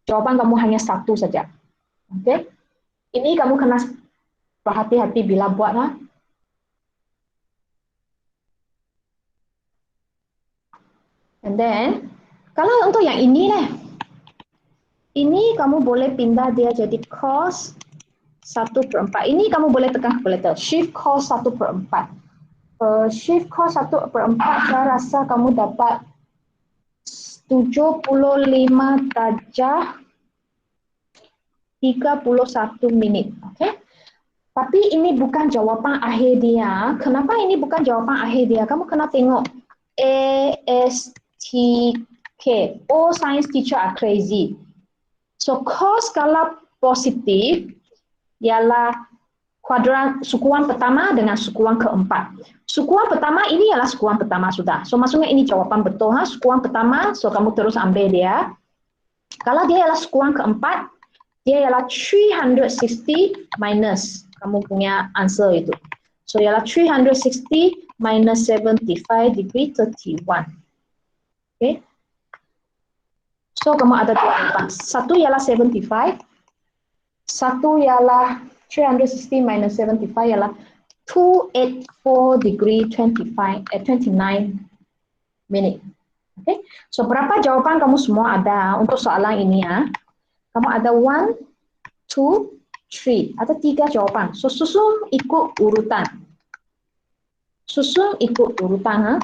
Jawapan kamu hanya 1 saja. Okay. Ini kamu kena berhati-hati bila buat. And then, kalau untuk yang ini ini kamu boleh pindah dia jadi cos 1/4. Ini kamu boleh tekan kalkulator. Shift cos 1/4. Shift cos 1/4 saya rasa kamu dapat 75 darjah 31 minit. Okay? Tapi ini bukan jawapan akhir dia. Kenapa ini bukan jawapan akhir dia? Kamu kena tengok ASTK. All science teacher are crazy. So, cos kalau positif ialah kuadran sukuan pertama dengan sukuan keempat. Sukuan pertama ini ialah sukuan pertama sudah. So, maksudnya ini jawapan betul. Sukuan pertama, so kamu terus ambil dia. Kalau dia ialah sukuan keempat, dia ialah 360 minus kamu punya answer itu. So, ialah 360 minus 75 degree 31. Okay. So, kamu ada dua jawapan. Satu ialah 75. Satu ialah 360 minus 75 ialah 284 degree 29 minit. Okay. So, berapa jawapan kamu semua ada untuk soalan ini Kamu ada 1, 2, 3. Ada 3 jawapan. So, susun ikut urutan. Susun ikut urutan.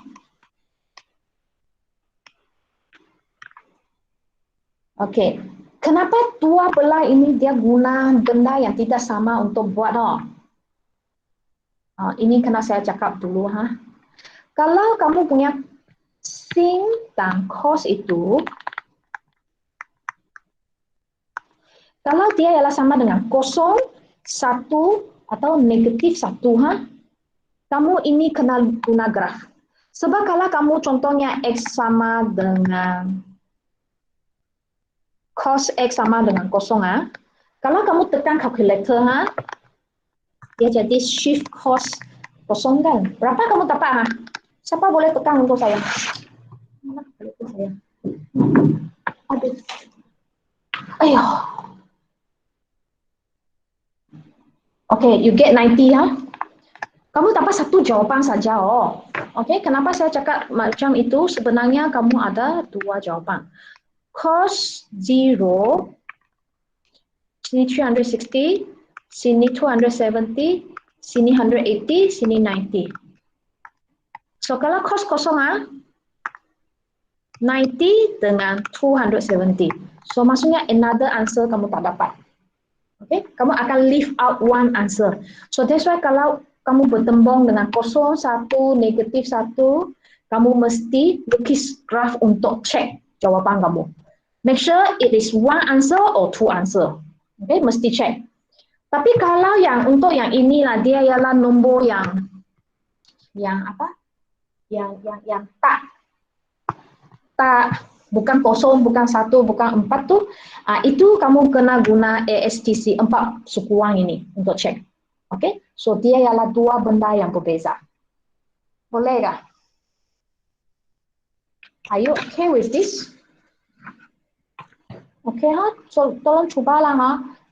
Okey. Kenapa dua belah ini dia guna benda yang tidak sama untuk buat ini kena saya cakap dulu Kalau kamu punya sin dan cos itu, kalau dia ialah sama dengan 0, 1 atau negatif 1 kamu ini kena guna graf. Sebab kalau kamu contohnya X sama dengan cos X sama dengan 0 kalau kamu tekan kalkulator Dia jadi shift cos kosong kan. Berapa kamu dapat? Siapa boleh tekan untuk saya? Mana kalkulator saya? Aduh. Ayo. Okay, you get 90 ha? Kamu dapat satu jawapan saja. Oh. Okay, kenapa saya cakap macam itu? Sebenarnya kamu ada dua jawapan. Cos 0, sini 360, sini 270, sini 180, sini 90. So kalau cos kosong 90 dengan 270. So maksudnya another answer kamu tak dapat. Okay, kamu akan leave out one answer. So that's why kalau kamu bertembung dengan 0, 1, negatif 1, kamu mesti lukis graf untuk cek jawapan kamu. Make sure it is one answer or two answer. Okay, mesti cek. Tapi kalau yang untuk yang inilah dia ialah nombor yang apa? Yang tak bukan 0, bukan 1, bukan 4 tu, itu kamu kena guna ASTC 4 sukuan ini untuk cek. Okay, so dia ialah dua benda yang berbeza. Boleh tak? Are you okay with this? Okay ha? So tolong cubalah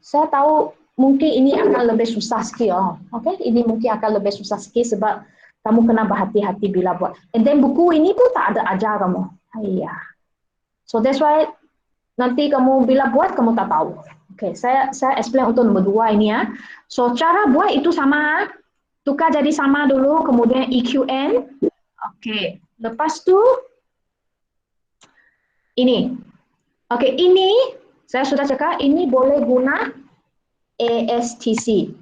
Saya tahu mungkin ini akan lebih susah sikit Okay, ini mungkin akan lebih susah sikit sebab kamu kena berhati-hati bila buat. And then buku ini pun tak ada ajar kamu. Ayah. So that's why nanti kamu bila buat kamu tak tahu. Okay, saya explain untuk nombor 2 ini ya. So cara buat itu sama, tukar jadi sama dulu, kemudian EQN. Okay, lepas tu ini. Okay, ini saya sudah cakap ini boleh guna ASTC.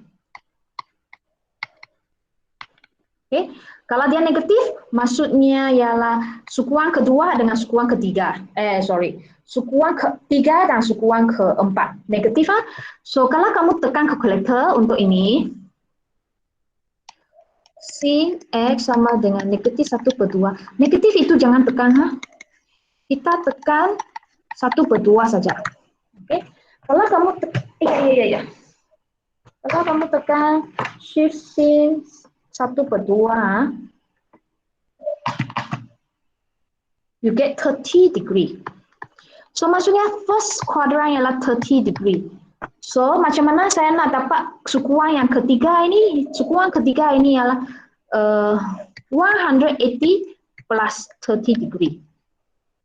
Okay, kalau dia negatif, maksudnya ialah sukuan kedua dengan sukuan ketiga. Sukuan ketiga dan sukuan keempat. Negatif So kalau kamu tekan kalkulator untuk ini, sin X sama dengan negatif 1/2. Negatif itu jangan tekan Kita tekan 1/2 saja. Okay. Kalau kamu tekan, kalau kamu tekan shift sin 1/2, you get 30 degree. So maksudnya first quadrant ialah 30 degree. So macam mana saya nak dapat sukuan yang ketiga ini? Sukuan ketiga ini ialah 180 plus 30 degree.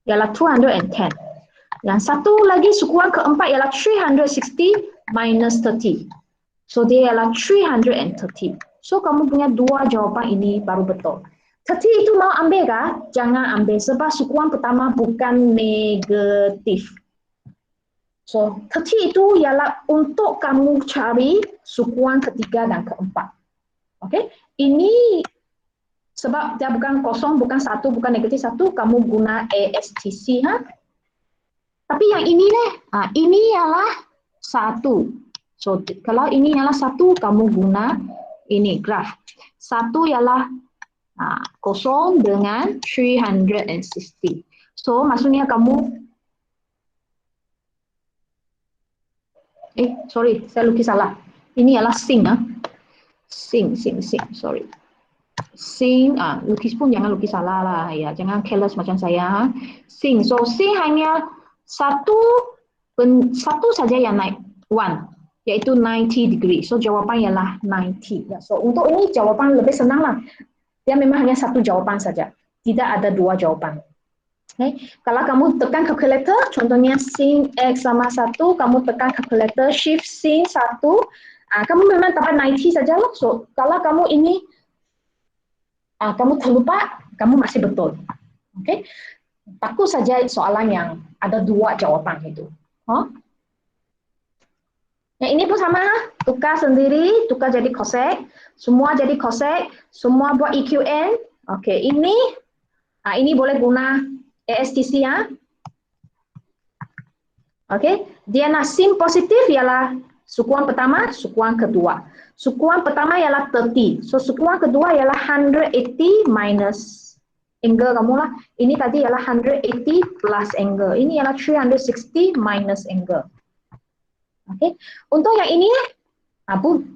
Ialah 210. Yang satu lagi sukuan keempat ialah 360 minus 30. So dia ialah 330. So kamu punya dua jawapan ini baru betul. 30 itu mau ambil kah? Jangan ambil sebab sukuan pertama bukan negatif. So 30 itu ialah untuk kamu cari sukuan ketiga dan keempat. Okay? Ini sebab dia bukan 0, bukan 1, bukan negatif 1, kamu guna ASTC Tapi yang ini ini ialah 1. So kalau ini ialah 1, kamu guna ini graf. 1 ialah 0 dengan 360. So maksudnya kamu sorry, saya lukis salah. Ini ialah sin Sin, sorry. Sin, lukis pun jangan lukis salah lah ya, jangan careless macam saya Sin, so sin hanya satu saja yang naik 1, yaitu 90 degree. So jawapan ialah 90. So untuk ini jawapan lebih senang lah. Dia memang hanya satu jawapan saja, tidak ada dua jawapan. Okay. Kalau kamu tekan kalkulator, contohnya sin X sama 1, kamu tekan kalkulator shift sin 1, kamu memang dapat 90 saja lah. So kalau kamu ini kamu terlupa, kamu masih betul. Okay. Takut saja soalan yang ada dua jawapan itu. Yang ini pun sama, tukar sendiri, tukar jadi cosec, semua jadi cosec, semua buat EQN. Oke, ini boleh guna ASTC Oke, dia nak sin positif ialah sukuan pertama, sukuan kedua. Sukuan pertama ialah 30, so sukuan kedua ialah 180 minus angle kamu lah. Ini tadi ialah 180 plus angle. Ini ialah 360 minus angle. Okey. Untuk yang ini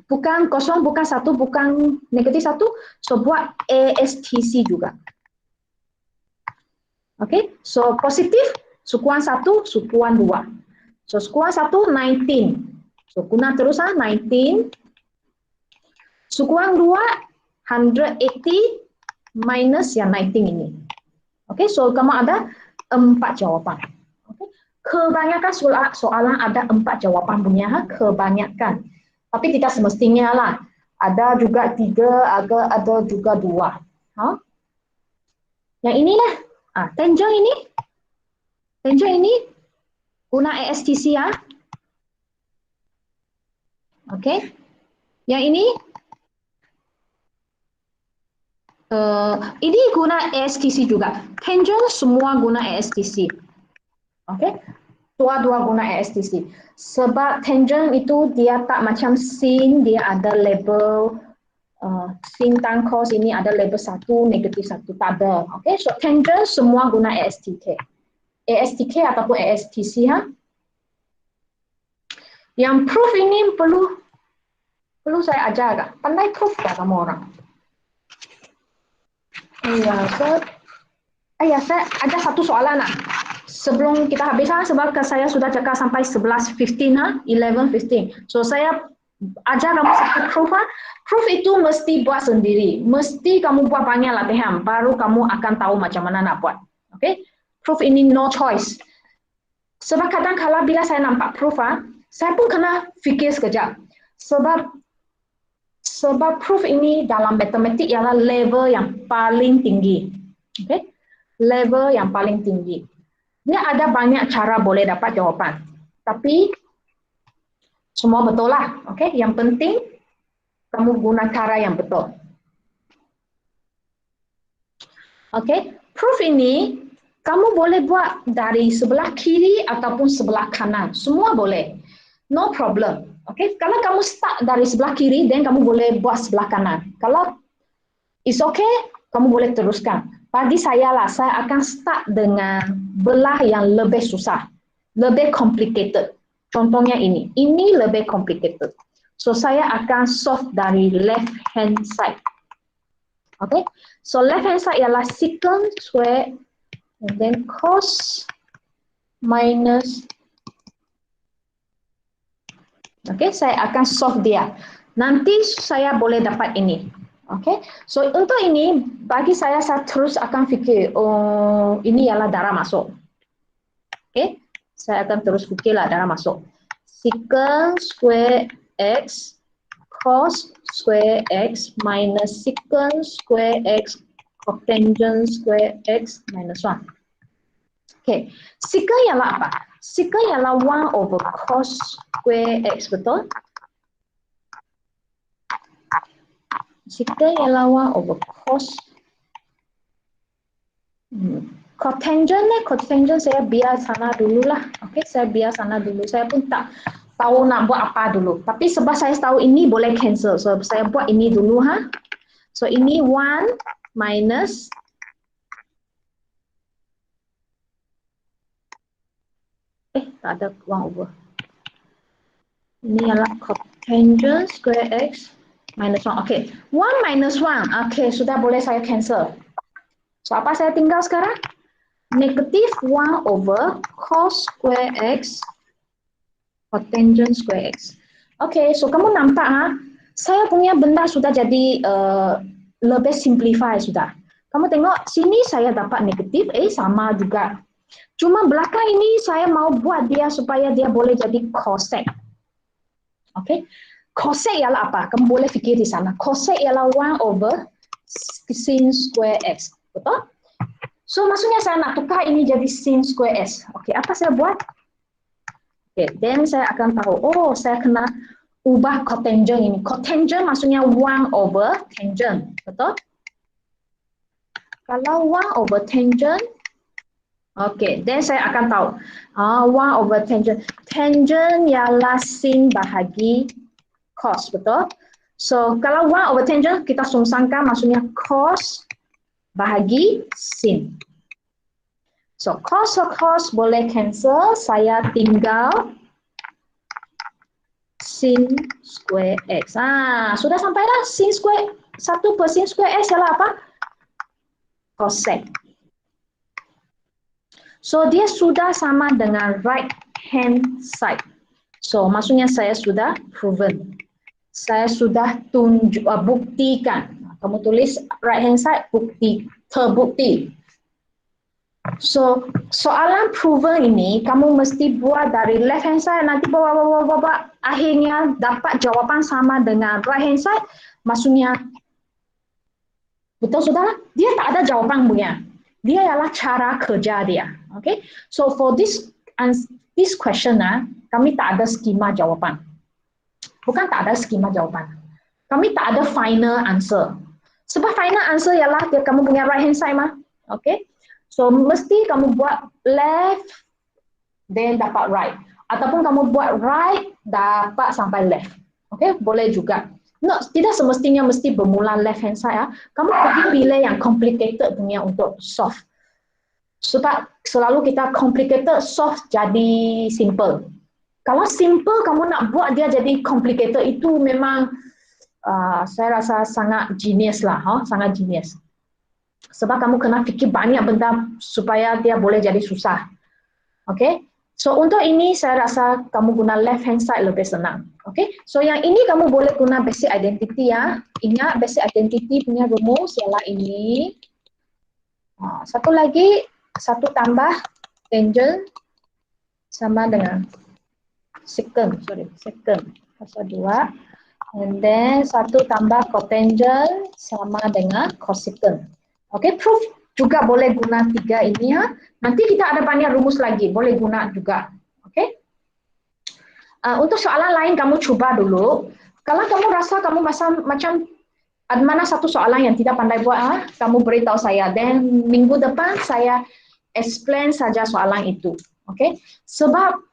Bukan kosong, bukan satu, bukan negatif satu. So buat ASTC juga. Okay, so positif sukuan 1, sukuan 2. So sukuan 1 19. So guna terus 19. Sukuan 2 180 minus yang 19 ini. Okay, so kamu ada 4 jawapan. Okay. Kebanyakan soalan ada 4 jawapan punya, kebanyakan. Tapi tidak semestinya lah. Ada juga 3, ada juga 2. Yang ini lah. Tangent ini guna ASTC ya. Oke. Yang ini guna ASTC juga. Tangent semua guna ASTC. Oke. Dua-dua guna ASTC. Sebab tangent itu dia tak macam sin, dia ada label sin dan cos ini ada label 1, negatif 1, tak ada. Oke. So tangent semua guna ASTK. ASTK ataupun ASTC Yang proof ini perlu saya ajar agak. Pandai proof tak kamu orang? Saya ajar satu soalan sebelum kita habis sebab saya sudah cakap sampai 11:15 11:15. So saya ajar kamu satu proof Proof itu mesti buat sendiri. Mesti kamu buat banyak latihan baru kamu akan tahu macam mana nak buat. Okay? Proof ini no choice. Sebab kadang-kala bila saya nampak proof saya pun kena fikir sekejap. Sebab proof ini dalam matematik ialah level yang paling tinggi. Okay? Level yang paling tinggi. Dia ada banyak cara boleh dapat jawapan. Tapi semua betul lah. Okay? Yang penting kamu guna cara yang betul. Okay? Proof ini kamu boleh buat dari sebelah kiri ataupun sebelah kanan. Semua boleh. No problem. Okay? Kalau kamu start dari sebelah kiri, then kamu boleh buat sebelah kanan. Kalau it's okay, kamu boleh teruskan. Bagi saya lah, saya akan start dengan belah yang lebih susah. Lebih complicated. Contohnya ini. Ini lebih complicated. So, saya akan solve dari left hand side. Okay? So, left hand side ialah secant square and then cos minus. Okay, saya akan solve dia. Nanti saya boleh dapat ini. Okay, so untuk ini bagi saya terus akan fikir, oh ini ialah darah masuk. Okay, saya akan terus fikirlah darah masuk. Secant square x cos square x minus secant square x cotangent square x minus 1. Okay, secant ialah apa? Secant ialah 1 over cos square x, betul? Secant ialah 1 over cos. Cotangent saya biar sana dululah. Okay, saya biar sana dulu. Saya pun tak tahu nak buat apa dulu. Tapi sebab saya tahu ini boleh cancel. So saya buat ini dulu So ini 1 minus tak ada 1 over. Ini adalah cotangent square x minus 1. Okay, 1 minus 1. Okay, sudah boleh saya cancel. So apa saya tinggal sekarang? Negatif 1 over cos square x cotangent square x. Okay, so kamu nampak saya punya benda sudah jadi lebih simplify sudah. Kamu tengok sini saya dapat negatif, sama juga. Cuma belakang ini saya mau buat dia supaya dia boleh jadi cosec. Okay, cosec ialah apa? Kamu boleh fikir di sana. Cosec ialah 1 over sin square x, betul? So maksudnya saya nak tukar ini jadi sin square x. Okay, apa saya buat? Okay, then saya akan tahu, oh saya kena ubah cotangent ini. Cotangent maksudnya 1 over tangent, betul? Kalau 1 over tangent, okay, then saya akan tahu 1 over tangent. Tangent ialah sin bahagi cos, betul? So kalau 1 over tangent kita sungsangkan maksudnya cos bahagi sin. So cos boleh cancel, saya tinggal sin square X. Sudah sampai lah sin square 1 per sin square X ialah apa? Cosec. So dia sudah sama dengan right hand side. So maksudnya saya sudah proven. Saya sudah buktikan. Kamu tulis right hand side terbukti. So soalan proven ini kamu mesti buat dari left hand side, nanti bawa akhirnya dapat jawapan sama dengan right hand side. Maksudnya betul sudahlah, dia tak ada jawapan punya. Dia ialah cara kerja dia. Okay, so for this question kami tak ada skema jawapan. Bukan tak ada skema jawapan. Kami tak ada final answer. Sebab final answer ialah dia kamu punya right hand side mah. Okay, so mesti kamu buat left then dapat right, ataupun kamu buat right dapat sampai left. Okay, boleh juga. No, tidak semestinya mesti bermula left hand side. Kamu pergi pilih yang complicated punya untuk solve. Sebab selalu kita complicated solve jadi simple. Kalau simple kamu nak buat dia jadi complicated, itu memang saya rasa sangat genius lah, sangat genius. Sebab kamu kena fikir banyak benda supaya dia boleh jadi susah. Okay? So untuk ini saya rasa kamu guna left hand side lebih senang. Okay? So yang ini kamu boleh guna basic identity ya. Ingat basic identity punya rumus ialah ini. Satu lagi, 1 tambah tangent sama dengan secant pasal 2. And then 1 tambah cotangent sama dengan cosecant. Okay, proof juga boleh guna 3 ini ya. Nanti kita ada banyak rumus lagi, boleh guna juga. Okay. Untuk soalan lain kamu cuba dulu. Kalau kamu rasa kamu macam ada mana satu soalan yang tidak pandai buat, kamu beritahu saya. Dan minggu depan saya explain saja soalan itu. Okay. Sebab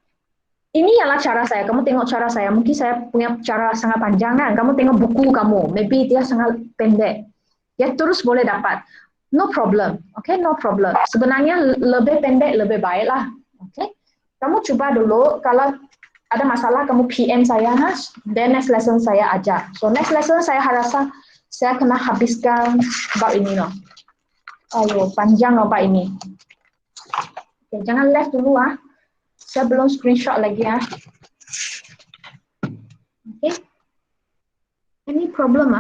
ini adalah cara saya. Kamu tengok cara saya. Mungkin saya punya cara sangat panjang kan. Kamu tengok buku kamu. Maybe dia sangat pendek. Ya terus boleh dapat. No problem. Okay, no problem. Sebenarnya lebih pendek lebih baik lah. Okay. Kamu cuba dulu. Kalau ada masalah kamu PM saya. Then next lesson saya ajar. So next lesson saya rasa saya kena habiskan bab ini loh. Ayo panjang loh Pak ini. Okay, jangan left dulu Saya belum screenshot lagi Okay. Any problem